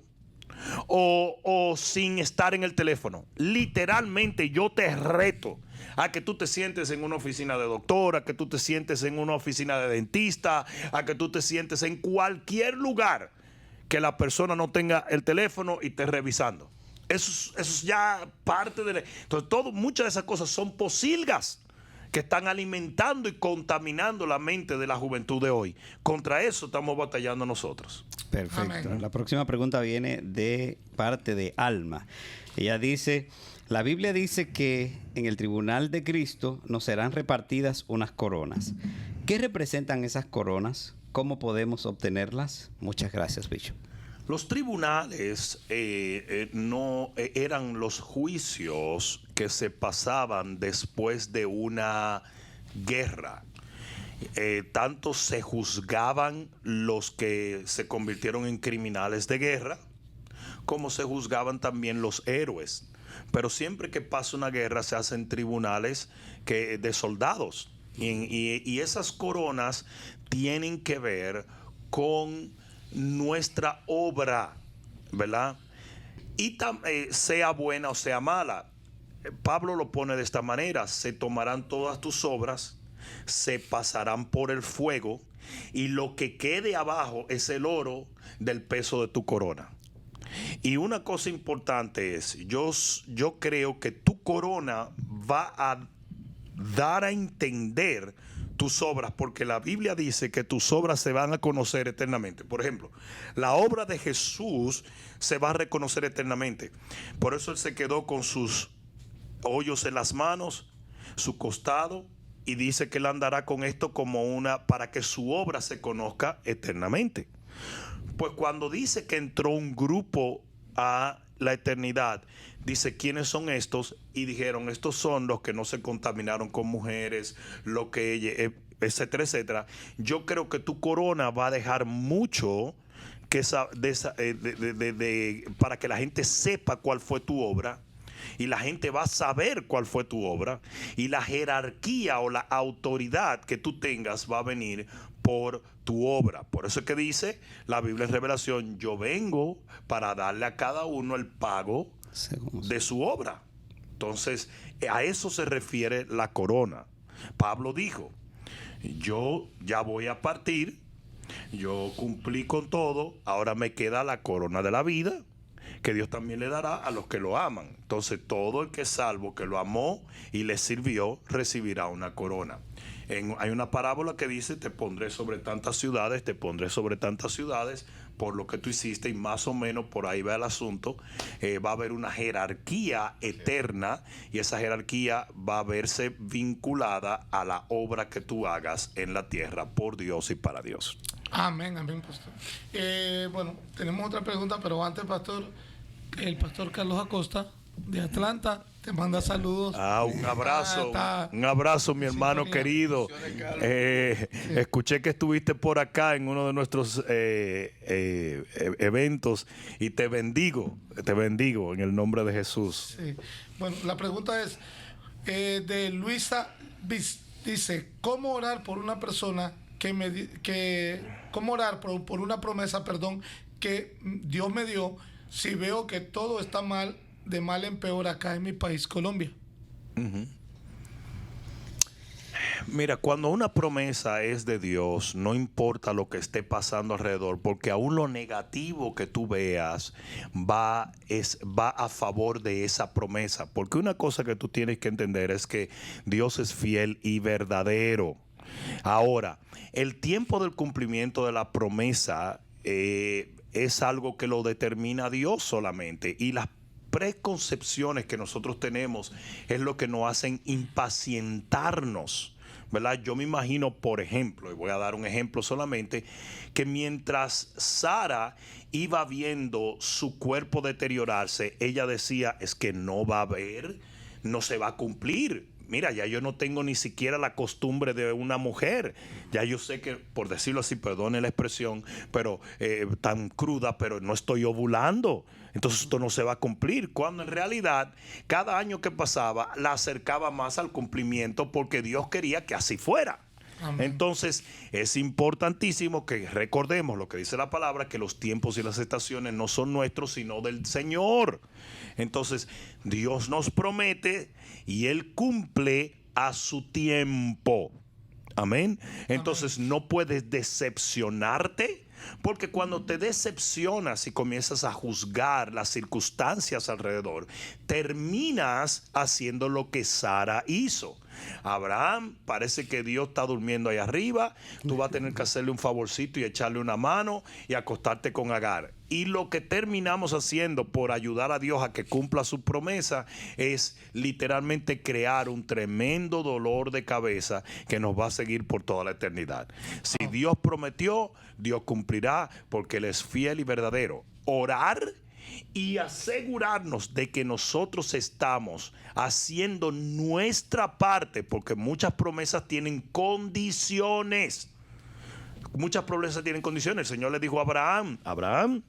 o sin estar en el teléfono. Literalmente yo te reto a que tú te sientes en una oficina de doctor, a que tú te sientes en una oficina de dentista, a que tú te sientes en cualquier lugar que la persona no tenga el teléfono y esté revisando. Eso es ya parte de... Entonces muchas de esas cosas son posilgas que están alimentando y contaminando la mente de la juventud de hoy. Contra eso estamos batallando nosotros. Perfecto. Amén. La próxima pregunta viene de parte de Alma. Ella dice, la Biblia dice que en el tribunal de Cristo nos serán repartidas unas coronas. ¿Qué representan esas coronas? ¿Cómo podemos obtenerlas? Muchas gracias, Bishop. Los tribunales no eran los juicios que se pasaban después de una guerra. Tanto se juzgaban los que se convirtieron en criminales de guerra, como se juzgaban también los héroes. Pero siempre que pasa una guerra se hacen tribunales de soldados. Y esas coronas tienen que ver con nuestra obra, ¿verdad? Y sea buena o sea mala. Pablo lo pone de esta manera: se tomarán todas tus obras, se pasarán por el fuego, y lo que quede abajo es el oro del peso de tu corona. Y una cosa importante es, yo creo que tu corona va a dar a entender tus obras, porque la Biblia dice que tus obras se van a conocer eternamente. Por ejemplo, la obra de Jesús se va a reconocer eternamente. Por eso Él se quedó con sus hoyos en las manos, su costado, y dice que Él andará con esto como para que su obra se conozca eternamente. Pues cuando dice que entró un grupo a la eternidad, dice quiénes son estos, y dijeron estos son los que no se contaminaron con mujeres, lo que etcétera, etcétera. Yo creo que tu corona va a dejar mucho para que la gente sepa cuál fue tu obra, y la gente va a saber cuál fue tu obra, y la jerarquía o la autoridad que tú tengas va a venir por tu obra. Por eso es que dice la Biblia en Revelación: yo vengo para darle a cada uno el pago de su obra. Entonces, a eso se refiere la corona. Pablo dijo: yo ya voy a partir, yo cumplí con todo, ahora me queda la corona de la vida, que Dios también le dará a los que lo aman. Entonces, todo el que es salvo, que lo amó y le sirvió, recibirá una corona. Hay una parábola que dice: te pondré sobre tantas ciudades, te pondré sobre tantas ciudades por lo que tú hiciste, y más o menos por ahí va el asunto. Va a haber una jerarquía eterna, y esa jerarquía va a verse vinculada a la obra que tú hagas en la tierra por Dios y para Dios. Amén, amén, pastor. Bueno, tenemos otra pregunta, pero antes, pastor, el pastor Carlos Acosta de Atlanta te manda saludos. Un abrazo, mi hermano querido. Escuché que estuviste por acá en uno de nuestros eventos, y te bendigo en el nombre de Jesús. Sí. Bueno, la pregunta es de Luisa, dice: ¿cómo orar por una persona cómo orar por una promesa, que Dios me dio, si veo que todo está mal, de mal en peor acá en mi país, Colombia? Mira, cuando una promesa es de Dios, no importa lo que esté pasando alrededor, porque aún lo negativo que tú veas va a favor de esa promesa. Porque una cosa que tú tienes que entender es que Dios es fiel y verdadero. Ahora, el tiempo del cumplimiento de la promesa es algo que lo determina Dios solamente, y las preconcepciones que nosotros tenemos es lo que nos hacen impacientarnos, ¿verdad? Yo me imagino, por ejemplo, y voy a dar un ejemplo solamente, que mientras Sara iba viendo su cuerpo deteriorarse, ella decía: es que no va a haber, no se va a cumplir. Mira, ya yo no tengo ni siquiera la costumbre de una mujer. Ya yo sé que, por decirlo así, perdone la expresión, pero tan cruda, pero no estoy ovulando. Entonces esto no se va a cumplir. Cuando en realidad, cada año que pasaba, la acercaba más al cumplimiento, porque Dios quería que así fuera. Amén. Entonces es importantísimo que recordemos lo que dice la palabra, que los tiempos y las estaciones no son nuestros, sino del Señor. Entonces Dios nos promete y Él cumple a su tiempo. Amén. Entonces no puedes decepcionarte, porque cuando te decepcionas y comienzas a juzgar las circunstancias alrededor, terminas haciendo lo que Sara hizo. Abraham, parece que Dios está durmiendo ahí arriba, tú vas a tener que hacerle un favorcito y echarle una mano y acostarte con Agar. Y lo que terminamos haciendo por ayudar a Dios a que cumpla su promesa es literalmente crear un tremendo dolor de cabeza que nos va a seguir por toda la eternidad. Si Dios prometió, Dios cumplirá, porque Él es fiel y verdadero. Orar y asegurarnos de que nosotros estamos haciendo nuestra parte, porque muchas promesas tienen condiciones. Muchas promesas tienen condiciones. El Señor le dijo a Abraham: Abraham,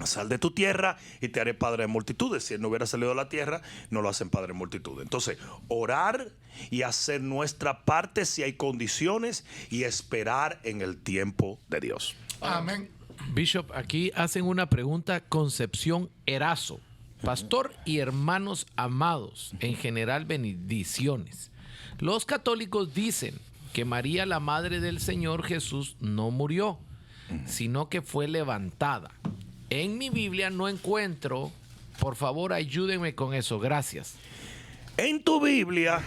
sal de tu tierra y te haré padre de multitudes. Si él no hubiera salido de la tierra, no lo hacen padre de multitudes. Entonces, orar y hacer nuestra parte si hay condiciones y esperar en el tiempo de Dios. Amén. Bishop, aquí hacen una pregunta, Concepción Erazo. Pastor y hermanos amados, en general bendiciones. Los católicos dicen que María, la madre del Señor Jesús, no murió, sino que fue levantada. En mi Biblia no encuentro, por favor ayúdenme con eso, gracias. En tu Biblia,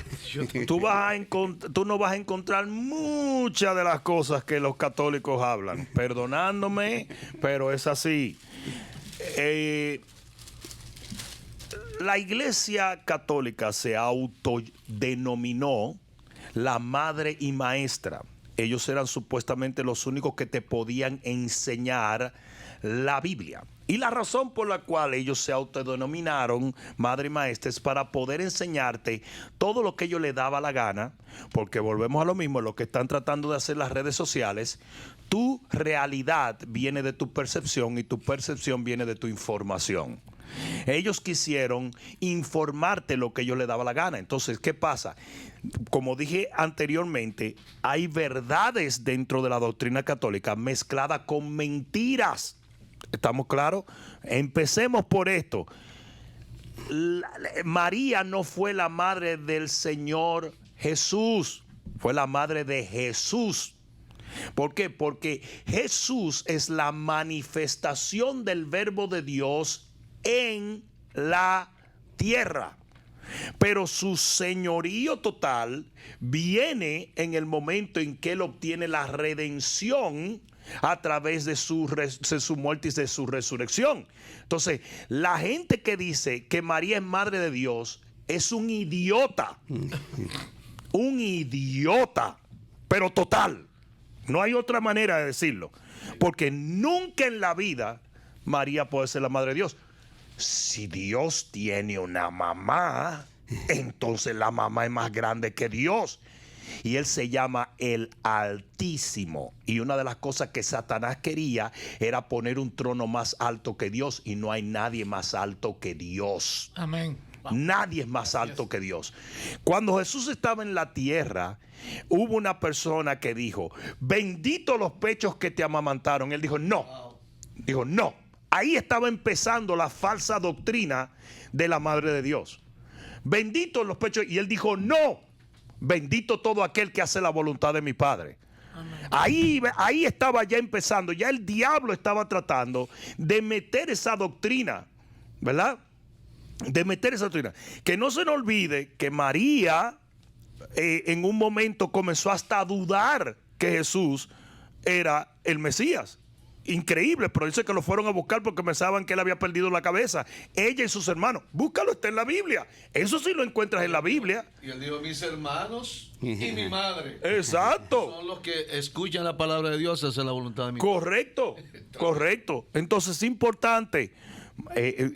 tú no vas a encontrar muchas de las cosas que los católicos hablan. Perdonándome, pero es así. La Iglesia Católica se autodenominó la madre y maestra. Ellos eran supuestamente los únicos que te podían enseñar la Biblia. Y la razón por la cual ellos se autodenominaron madre y maestra es para poder enseñarte todo lo que ellos les daba la gana, porque volvemos a lo mismo, lo que están tratando de hacer las redes sociales. Tu realidad viene de tu percepción y tu percepción viene de tu información. Ellos quisieron informarte lo que ellos les daba la gana. Entonces, ¿qué pasa? Como dije anteriormente, hay verdades dentro de la doctrina católica mezcladas con mentiras. ¿Estamos claros? Empecemos por esto. María no fue la madre del Señor Jesús, fue la madre de Jesús. ¿Por qué? Porque Jesús es la manifestación del verbo de Dios en la tierra. Pero su señorío total viene en el momento en que él obtiene la redención a través de su muerte y de su resurrección. Entonces, la gente que dice que María es madre de Dios es un idiota. Un idiota, pero total. No hay otra manera de decirlo. Porque nunca en la vida María puede ser la madre de Dios. Si Dios tiene una mamá, entonces la mamá es más grande que Dios. Y él se llama el Altísimo. Y una de las cosas que Satanás quería era poner un trono más alto que Dios. Y no hay nadie más alto que Dios. Amén. Nadie es más alto que Dios. Cuando Jesús estaba en la tierra, hubo una persona que dijo: bendito los pechos que te amamantaron. Él dijo: no. Dijo: no. Ahí estaba empezando la falsa doctrina de la madre de Dios. Bendito los pechos. Y él dijo: no. Bendito todo aquel que hace la voluntad de mi Padre. Ahí estaba ya empezando. Ya el diablo estaba tratando de meter esa doctrina, ¿verdad? De meter esa doctrina. Que no se nos olvide que María en un momento comenzó hasta a dudar que Jesús era el Mesías. Increíble, pero dice que lo fueron a buscar porque pensaban que él había perdido la cabeza. Ella y sus hermanos. Búscalo, está en la Biblia. Eso sí lo encuentras en la Biblia. Y él dijo: mis hermanos y mi madre. Exacto. Son los que escuchan la palabra de Dios y hacen la voluntad de mi Padre. Correcto, correcto. Entonces es importante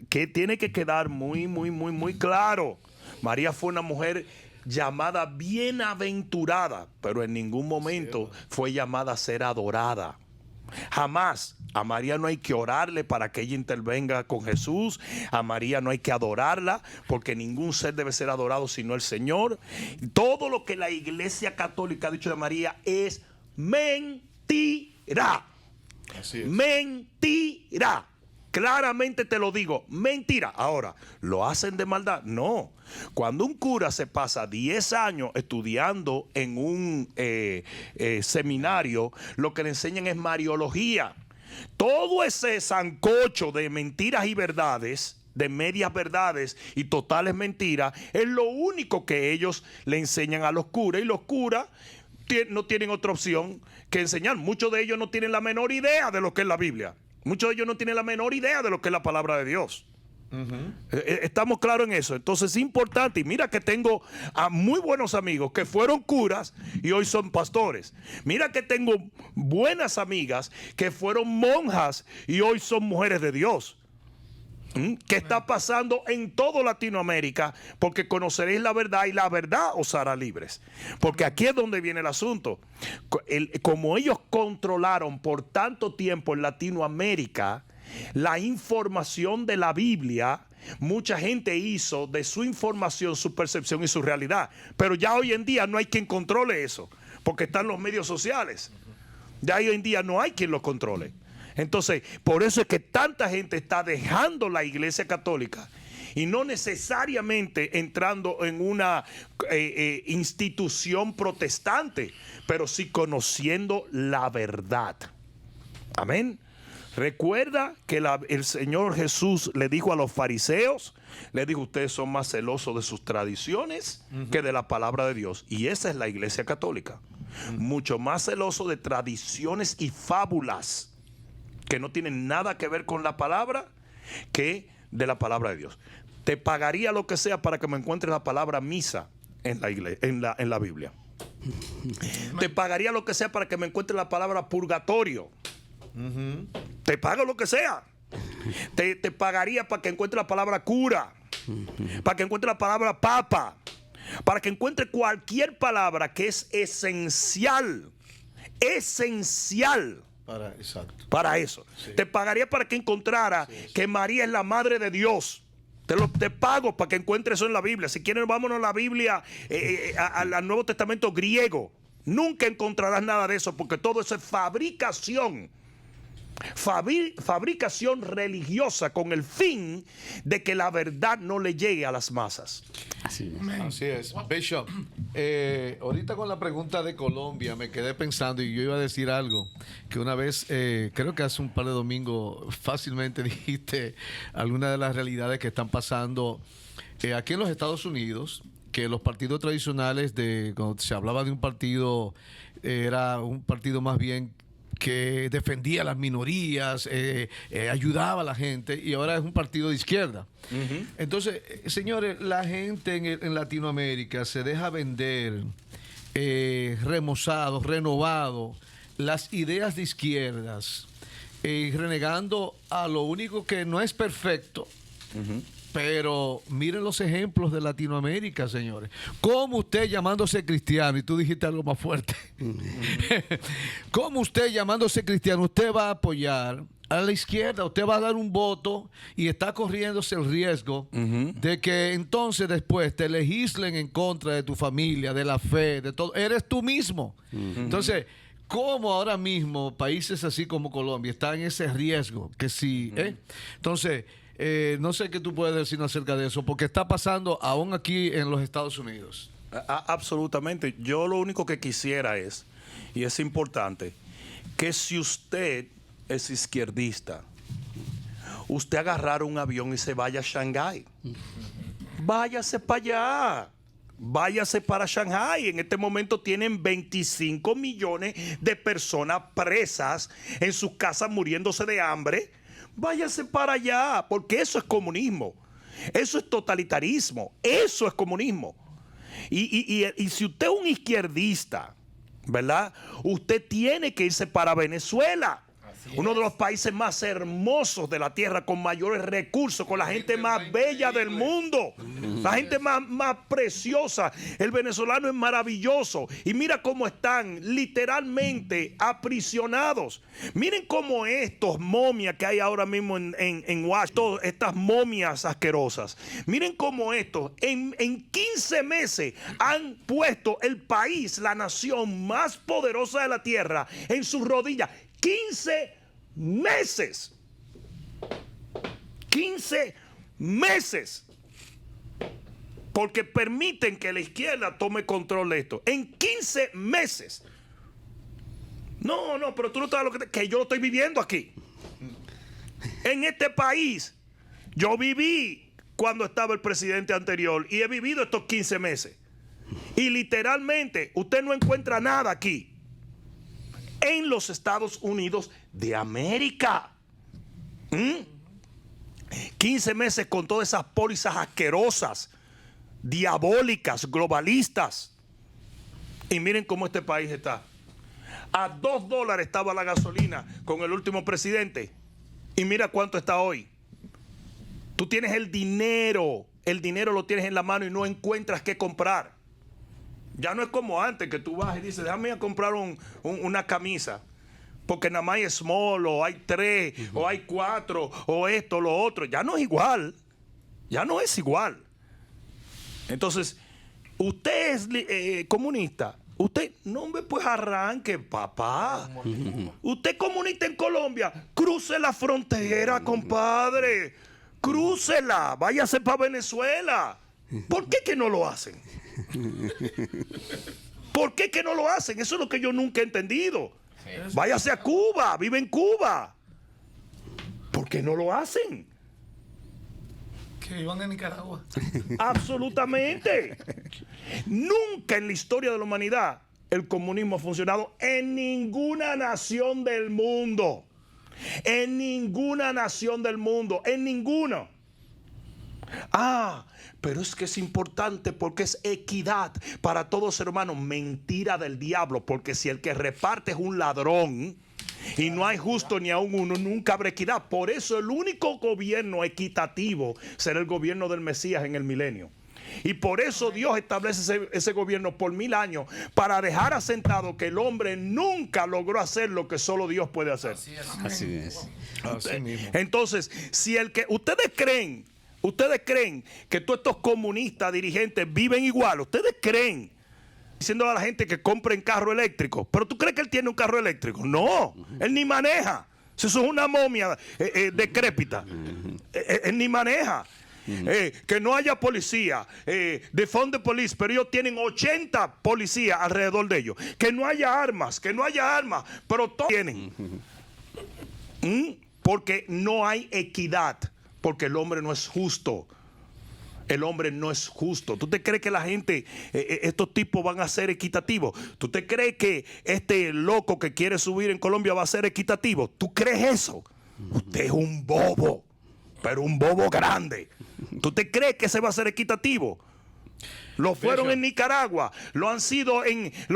que tiene que quedar muy claro. María fue una mujer llamada bienaventurada, pero en ningún momento fue llamada a ser adorada. Jamás. A María no hay que orarle para que ella intervenga con Jesús. A María no hay que adorarla, porque ningún ser debe ser adorado sino el Señor. Todo lo que la Iglesia Católica ha dicho de María es mentira. Así es. Mentira. Claramente te lo digo, mentira. Ahora, ¿lo hacen de maldad? No. Cuando un cura se pasa 10 años estudiando en un seminario, lo que le enseñan es mariología. Todo ese sancocho de mentiras y verdades de medias verdades y totales mentiras, es lo único que ellos le enseñan a los curas, y los curas no tienen otra opción que enseñar. Muchos de ellos no tienen la menor idea de lo que es la Biblia. Muchos de ellos no tienen la menor idea de lo que es la palabra de Dios. Estamos claros en eso. Entonces es importante, y mira que tengo a muy buenos amigos que fueron curas y hoy son pastores. Mira que tengo buenas amigas que fueron monjas y hoy son mujeres de Dios. ¿Qué está pasando en toda Latinoamérica? Porque conoceréis la verdad y la verdad os hará libres. Porque aquí es donde viene el asunto. Como ellos controlaron por tanto tiempo en Latinoamérica la información de la Biblia, mucha gente hizo de su información su percepción y su realidad. Pero ya hoy en día no hay quien controle eso, porque están los medios sociales. Ya hoy en día no hay quien los controle. Entonces, por eso es que tanta gente está dejando la Iglesia Católica y no necesariamente entrando en una institución protestante, pero sí conociendo la verdad. Amén. Recuerda que el Señor Jesús le dijo a los fariseos, le dijo: ustedes son más celosos de sus tradiciones que de la palabra de Dios. Y esa es la Iglesia Católica. Mucho más celoso de tradiciones y fábulas que no tienen nada que ver con la palabra que de la palabra de Dios. Te pagaría lo que sea para que me encuentres la palabra misa en la iglesia, en la Biblia. Te pagaría lo que sea para que me encuentres la palabra purgatorio. Te pago lo que sea. Te pagaría para que encuentres la palabra cura, para que encuentres la palabra papa, para que encuentres cualquier palabra que es esencial para eso. Sí. Te pagaría para que encontrara que María es la madre de Dios. Te pago para que encuentres eso en la Biblia. Si quieres, vámonos a la Biblia, al Nuevo Testamento griego. Nunca encontrarás nada de eso, porque todo eso es fabricación religiosa con el fin de que la verdad no le llegue a las masas. Así es. Bishop, ahorita con la pregunta de Colombia me quedé pensando, y yo iba a decir algo que una vez, creo que hace un par de domingos, fácilmente dijiste algunas de las realidades que están pasando aquí en los Estados Unidos, que los partidos tradicionales, cuando se hablaba de un partido, era un partido más bien que defendía a las minorías, ayudaba a la gente, y ahora es un partido de izquierda. Entonces, señores, la gente en Latinoamérica se deja vender remozado, renovado, las ideas de izquierdas, renegando a lo único que no es perfecto. Pero miren los ejemplos de Latinoamérica, señores. ¿Cómo usted llamándose cristiano, y tú dijiste algo más fuerte, cómo usted llamándose cristiano, usted va a apoyar a la izquierda, usted va a dar un voto y está corriéndose el riesgo de que entonces después te legislen en contra de tu familia, de la fe, de todo? Eres tú mismo. Entonces, ¿cómo ahora mismo países así como Colombia están en ese riesgo? Que sí, Entonces, no sé qué tú puedes decir acerca de eso, porque está pasando aún aquí en los Estados Unidos. Absolutamente. Yo lo único que quisiera es, y es importante, que si usted es izquierdista, usted agarrara un avión y se vaya a Shanghái. Váyase para allá. Váyase para Shanghái. En este momento tienen 25 millones de personas presas en sus casas muriéndose de hambre. Váyase para allá, porque eso es comunismo. Eso es totalitarismo. Eso es comunismo. Y si usted es un izquierdista, ¿verdad? Usted tiene que irse para Venezuela. Uno de los países más hermosos de la tierra, con mayores recursos, con la gente más bella del mundo, la gente más preciosa. El venezolano es maravilloso. Y mira cómo están literalmente aprisionados. Miren cómo estos momias que hay ahora mismo en Washington, estas momias asquerosas. Miren cómo estos en 15 meses han puesto el país, la nación más poderosa de la tierra, en sus rodillas. 15 meses. 15 meses. Porque permiten que la izquierda tome control de esto. En 15 meses. No, pero tú no sabes lo que yo lo estoy viviendo aquí. En este país, Yo viví cuando estaba el presidente anterior y he vivido estos 15 meses. Y literalmente usted no encuentra nada aquí en los Estados Unidos de América. 15 meses con todas esas pólizas asquerosas, diabólicas, globalistas. Y miren cómo este país está. A $2 estaba la gasolina con el último presidente. Y mira cuánto está hoy. Tú tienes el dinero lo tienes en la mano y no encuentras qué comprar. Ya no es como antes, que tú vas y dices, déjame ir a comprar una camisa, porque nada más hay small, o hay 3, o hay 4, o esto, lo otro. Ya no es igual. Ya no es igual. Entonces, usted es comunista. Usted, no, hombre, pues arranque, papá. Usted comunista en Colombia, cruce la frontera, compadre. Crúcela, váyase para Venezuela. ¿Por qué que no lo hacen? ¿Por qué que no lo hacen? Eso es lo que yo nunca he entendido. Váyase a Cuba, vive en Cuba. ¿Por qué no lo hacen? Que iban a Nicaragua. Absolutamente. Nunca en la historia de la humanidad el comunismo ha funcionado en ninguna nación del mundo. En ninguna nación del mundo. En ninguna. Pero es que es importante porque es equidad para todo ser humano. Mentira del diablo, porque si el que reparte es un ladrón y no hay justo ni aún uno, nunca habrá equidad. Por eso el único gobierno equitativo será el gobierno del Mesías en el milenio. Y por eso Dios establece ese gobierno por 1000 años, para dejar asentado que el hombre nunca logró hacer lo que solo Dios puede hacer. Así es. Así mismo. Entonces, si ustedes creen que todos estos comunistas dirigentes viven igual, ustedes creen, diciendo a la gente que compren carro eléctrico, pero ¿tú crees que él tiene un carro eléctrico? No, él ni maneja. Eso es una momia decrépita. Él ni maneja. Que no haya policía, defund the police, pero ellos tienen 80 policías alrededor de ellos. Que no haya armas, pero todos tienen. Porque no hay equidad, porque el hombre no es justo. El hombre no es justo. ¿Tú te crees que la gente, estos tipos van a ser equitativos? ¿Tú te crees que este loco que quiere subir en Colombia va a ser equitativo? ¿Tú crees eso? Usted es un bobo, pero un bobo grande. ¿Tú te crees que se va a ser equitativo? Lo fueron en Nicaragua, lo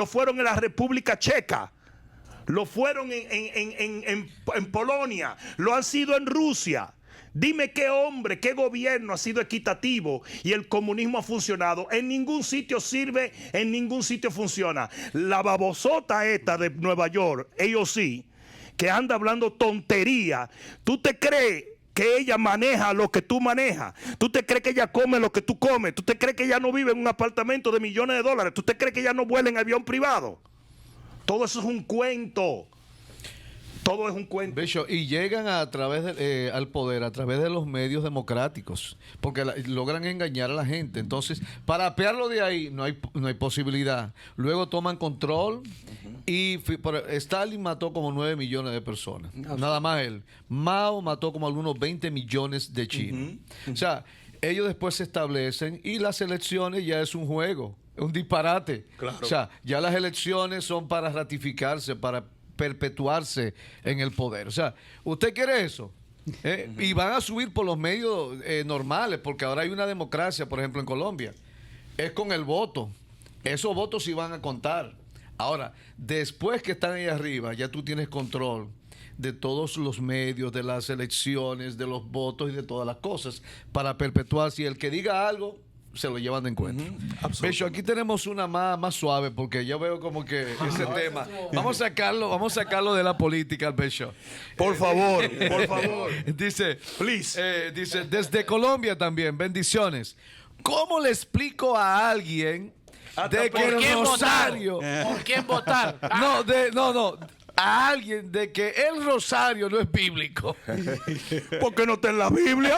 fueron en la República Checa, lo fueron en Polonia, lo han sido en Rusia. Dime qué hombre, qué gobierno ha sido equitativo y el comunismo ha funcionado. En ningún sitio sirve, en ningún sitio funciona. La babosota esta de Nueva York, ellos sí, que anda hablando tontería. ¿Tú te crees que ella maneja lo que tú manejas? ¿Tú te crees que ella come lo que tú comes? ¿Tú te crees que ella no vive en un apartamento de millones de dólares? ¿Tú te crees que ella no vuela en avión privado? Todo eso es un cuento. Todo es un cuento. Bishop, y llegan a través al poder a través de los medios democráticos, porque logran engañar a la gente. Entonces, para apearlo de ahí no hay posibilidad. Luego toman control y Stalin mató como 9 millones de personas. Nada más él. Mao mató como algunos 20 millones de chinos. O sea, ellos después se establecen y las elecciones ya es un juego, un disparate. Claro. O sea, ya las elecciones son para ratificarse, para perpetuarse en el poder. O sea, ¿usted quiere eso? Y van a subir por los medios normales, porque ahora hay una democracia, por ejemplo, en Colombia. Es con el voto. Esos votos sí van a contar. Ahora, después que están ahí arriba, ya tú tienes control de todos los medios, de las elecciones, de los votos y de todas las cosas, para perpetuarse. Y el que diga algo, se lo llevan de encuentro. Becho, aquí tenemos una más suave, porque yo veo como que ese tema. Vamos a sacarlo de la política, Becho. Por favor, por favor. Dice, please. Dice, desde Colombia también, bendiciones. ¿Cómo le explico a alguien de que el rosario... ¿Por quién votar? No. A alguien de que el rosario no es bíblico? Porque no está en la Biblia.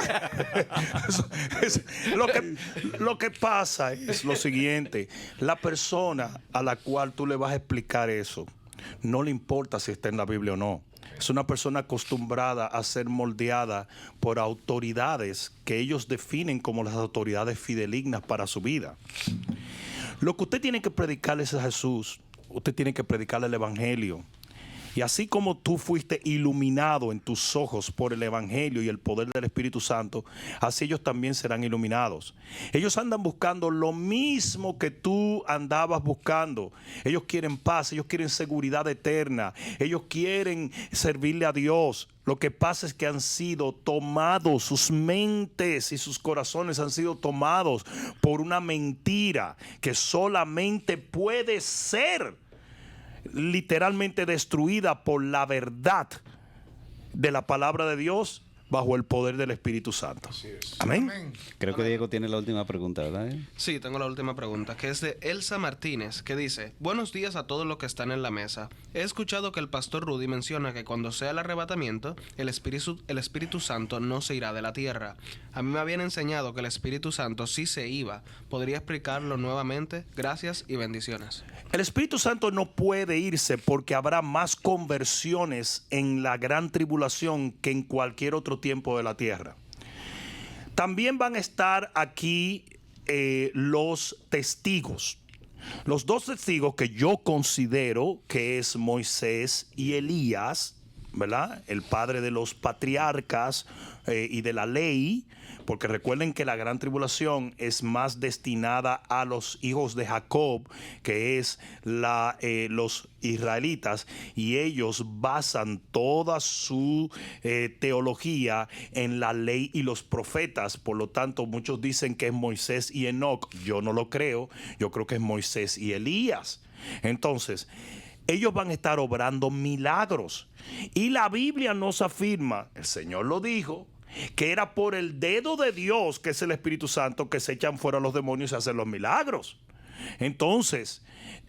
Lo que pasa es lo siguiente: la persona a la cual tú le vas a explicar eso, no le importa si está en la Biblia o no. Es una persona acostumbrada a ser moldeada por autoridades que ellos definen como las autoridades fidelignas para su vida. Lo que usted tiene que predicarle es a Jesús. Usted tiene que predicarle el Evangelio. Y así como tú fuiste iluminado en tus ojos por el Evangelio y el poder del Espíritu Santo, así ellos también serán iluminados. Ellos andan buscando lo mismo que tú andabas buscando. Ellos quieren paz, ellos quieren seguridad eterna, ellos quieren servirle a Dios. Lo que pasa es que han sido tomados, sus mentes y sus corazones han sido tomados por una mentira que solamente puede ser literalmente destruida por la verdad de la palabra de Dios bajo el poder del Espíritu Santo. Amén. Creo que Diego tiene la última pregunta, ¿verdad? Sí, tengo la última pregunta, que es de Elsa Martínez, que dice: buenos días a todos los que están en la mesa. He escuchado que el pastor Rudy menciona que cuando sea el arrebatamiento, el Espíritu Santo no se irá de la tierra. A mí me habían enseñado que el Espíritu Santo sí se iba. ¿Podría explicarlo nuevamente? Gracias y bendiciones. El Espíritu Santo no puede irse porque habrá más conversiones en la gran tribulación que en cualquier otro tiempo de la tierra. También van a estar aquí los testigos. Los dos testigos que yo considero que es Moisés y Elías, ¿verdad? El padre de los patriarcas y de la ley, porque recuerden que la gran tribulación es más destinada a los hijos de Jacob, que es los israelitas, y ellos basan toda su teología en la ley y los profetas. Por lo tanto, muchos dicen que es Moisés y Enoc. Yo no lo creo, yo creo que es Moisés y Elías. Entonces, ellos van a estar obrando milagros. Y la Biblia nos afirma, el Señor lo dijo, que era por el dedo de Dios, que es el Espíritu Santo, que se echan fuera los demonios y hacen los milagros. Entonces,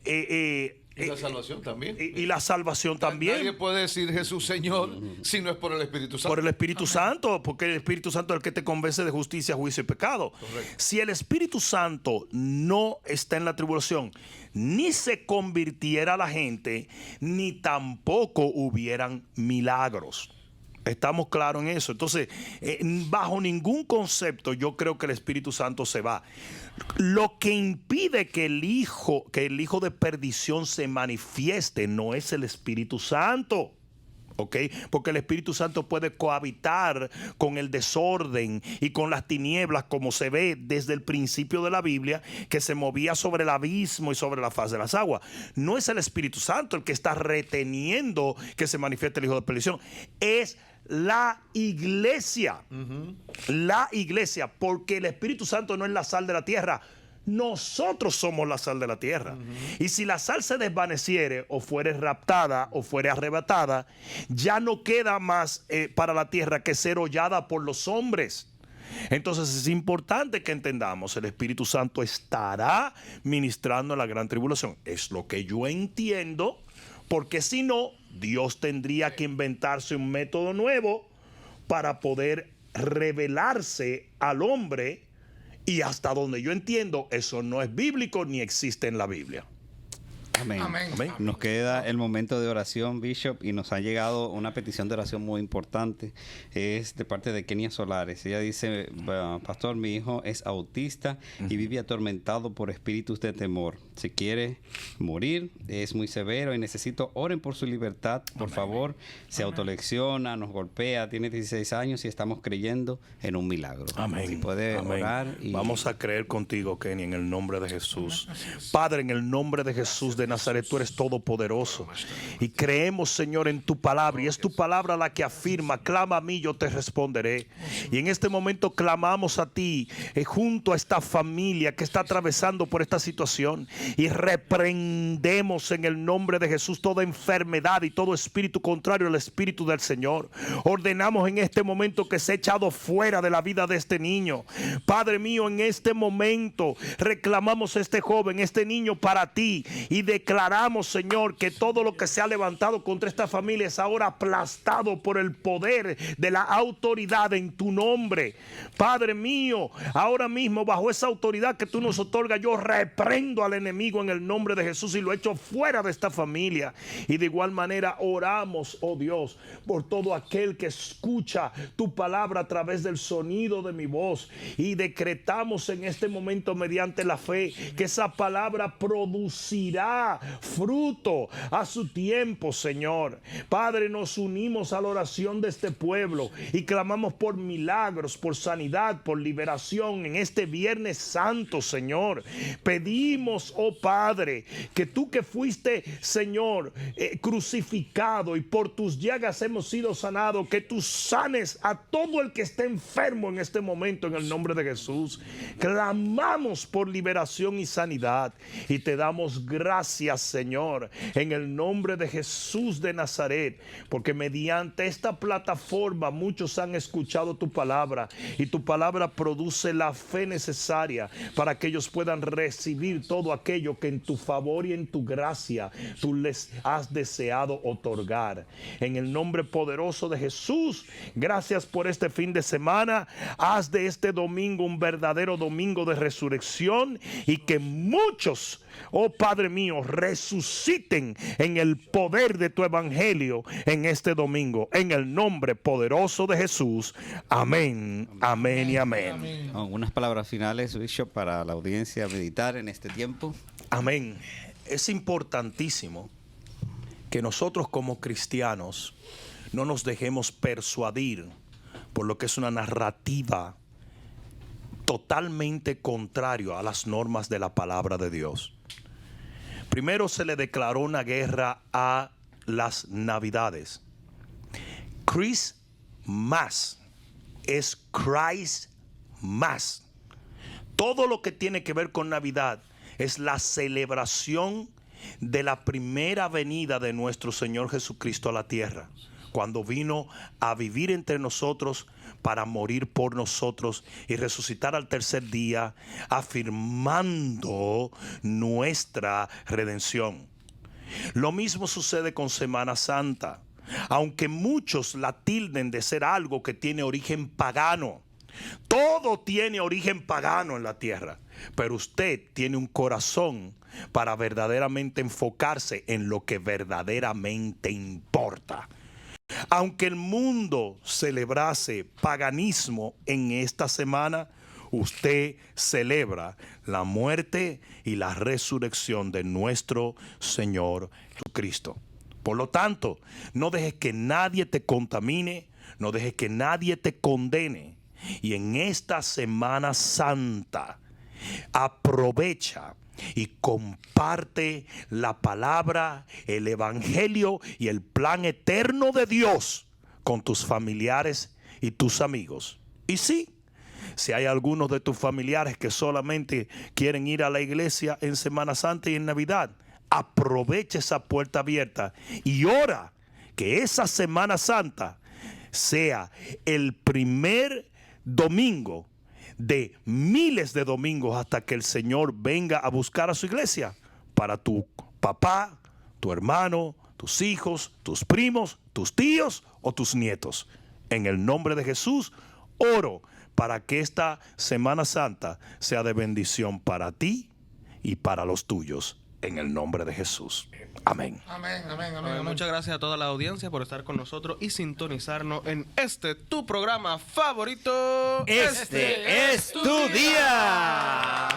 y la salvación también. Y la salvación también. Nadie puede decir Jesús Señor si no es por el Espíritu Santo. Por el Espíritu Santo, porque el Espíritu Santo es el que te convence de justicia, juicio y pecado. Correcto. Si el Espíritu Santo no está en la tribulación, ni se convirtiera la gente, ni tampoco hubieran milagros. Estamos claros en eso. Entonces, bajo ningún concepto yo creo que el Espíritu Santo se va. Lo que impide que el hijo de perdición se manifieste no es el Espíritu Santo. ¿Ok? Porque el Espíritu Santo puede cohabitar con el desorden y con las tinieblas, como se ve desde el principio de la Biblia, que se movía sobre el abismo y sobre la faz de las aguas. No es el Espíritu Santo el que está reteniendo que se manifieste el hijo de perdición. Es la iglesia. La iglesia, porque el Espíritu Santo no es la sal de la tierra. Nosotros somos la sal de la tierra. Y si la sal se desvaneciere o fuere raptada o fuere arrebatada, ya no queda más para la tierra que ser hollada por los hombres. Entonces es importante que entendamos, el Espíritu Santo estará ministrando en la gran tribulación. Es lo que yo entiendo, porque si no, Dios tendría que inventarse un método nuevo para poder revelarse al hombre. Y hasta donde yo entiendo, eso no es bíblico ni existe en la Biblia. Amén. Amén. Amén. Nos queda el momento de oración, Bishop, y nos ha llegado una petición de oración muy importante. Es de parte de Kenia Solares. Ella dice: pastor, mi hijo es autista y vive atormentado por espíritus de temor. Se quiere morir, es muy severo y necesito oren por su libertad, por favor. Se autolecciona, nos golpea, tiene 16 años y estamos creyendo en un milagro. Amén. Si puede orar. Vamos a creer contigo, Kenny, en el nombre de Jesús. Padre, en el nombre de Jesús de Nazaret, tú eres todopoderoso. Y creemos, Señor, en tu palabra. Y es tu palabra la que afirma: clama a mí, yo te responderé. Y en este momento clamamos a ti, junto a esta familia que está atravesando por esta situación. Y reprendemos en el nombre de Jesús toda enfermedad y todo espíritu contrario al espíritu del Señor. Ordenamos en este momento que sea echado fuera de la vida de este niño. Padre mío, en este momento reclamamos a este joven, este niño, para ti, y declaramos declaramos, Señor, que todo lo que se ha levantado contra esta familia es ahora aplastado por el poder de la autoridad en tu nombre. Padre mío, ahora mismo bajo esa autoridad que tú nos otorgas, yo reprendo al enemigo en el nombre de Jesús y lo echo fuera de esta familia. Y de igual manera oramos, oh Dios, por todo aquel que escucha tu palabra a través del sonido de mi voz, y decretamos en este momento mediante la fe que esa palabra producirá fruto a su tiempo, Señor. Padre, nos unimos a la oración de este pueblo y clamamos por milagros, por sanidad, por liberación en este Viernes Santo, Señor. Pedimos, oh Padre, que tú que fuiste, Señor, crucificado y por tus llagas hemos sido sanados, que tú sanes a todo el que esté enfermo en este momento en el nombre de Jesús. Clamamos por liberación y sanidad y te damos gracias, Señor, en el nombre de Jesús de Nazaret, porque mediante esta plataforma muchos han escuchado tu palabra y tu palabra produce la fe necesaria para que ellos puedan recibir todo aquello que en tu favor y en tu gracia tú les has deseado otorgar. En el nombre poderoso de Jesús, gracias por este fin de semana. Haz de este domingo un verdadero domingo de resurrección y que muchos, oh Padre mío, resuciten en el poder de tu evangelio en este domingo, en el nombre poderoso de Jesús. Amén, amén y amén. Unas palabras finales, Bishop, para la audiencia meditar en este tiempo. Amén. Es importantísimo que nosotros como cristianos no nos dejemos persuadir por lo que es una narrativa totalmente contrario a las normas de la palabra de Dios. Primero se le declaró una guerra a las Navidades. Christmas es Christ más. Todo lo que tiene que ver con Navidad es la celebración de la primera venida de nuestro Señor Jesucristo a la tierra, cuando vino a vivir entre nosotros para morir por nosotros y resucitar al tercer día, afirmando nuestra redención. Lo mismo sucede con Semana Santa, aunque muchos la tilden de ser algo que tiene origen pagano. Todo tiene origen pagano en la tierra, pero usted tiene un corazón para verdaderamente enfocarse en lo que verdaderamente importa. Aunque el mundo celebrase paganismo en esta semana, usted celebra la muerte y la resurrección de nuestro Señor Jesucristo. Por lo tanto, no dejes que nadie te contamine, no dejes que nadie te condene. Y en esta Semana Santa, aprovecha y comparte la palabra, el evangelio y el plan eterno de Dios con tus familiares y tus amigos. Y sí, si hay algunos de tus familiares que solamente quieren ir a la iglesia en Semana Santa y en Navidad, aprovecha esa puerta abierta y ora que esa Semana Santa sea el primer domingo de miles de domingos hasta que el Señor venga a buscar a su iglesia para tu papá, tu hermano, tus hijos, tus primos, tus tíos o tus nietos. En el nombre de Jesús, oro para que esta Semana Santa sea de bendición para ti y para los tuyos. En el nombre de Jesús. Amén. Amén, amén, amén, amén. Muchas gracias a toda la audiencia por estar con nosotros y sintonizarnos en tu programa favorito. Este es tu día.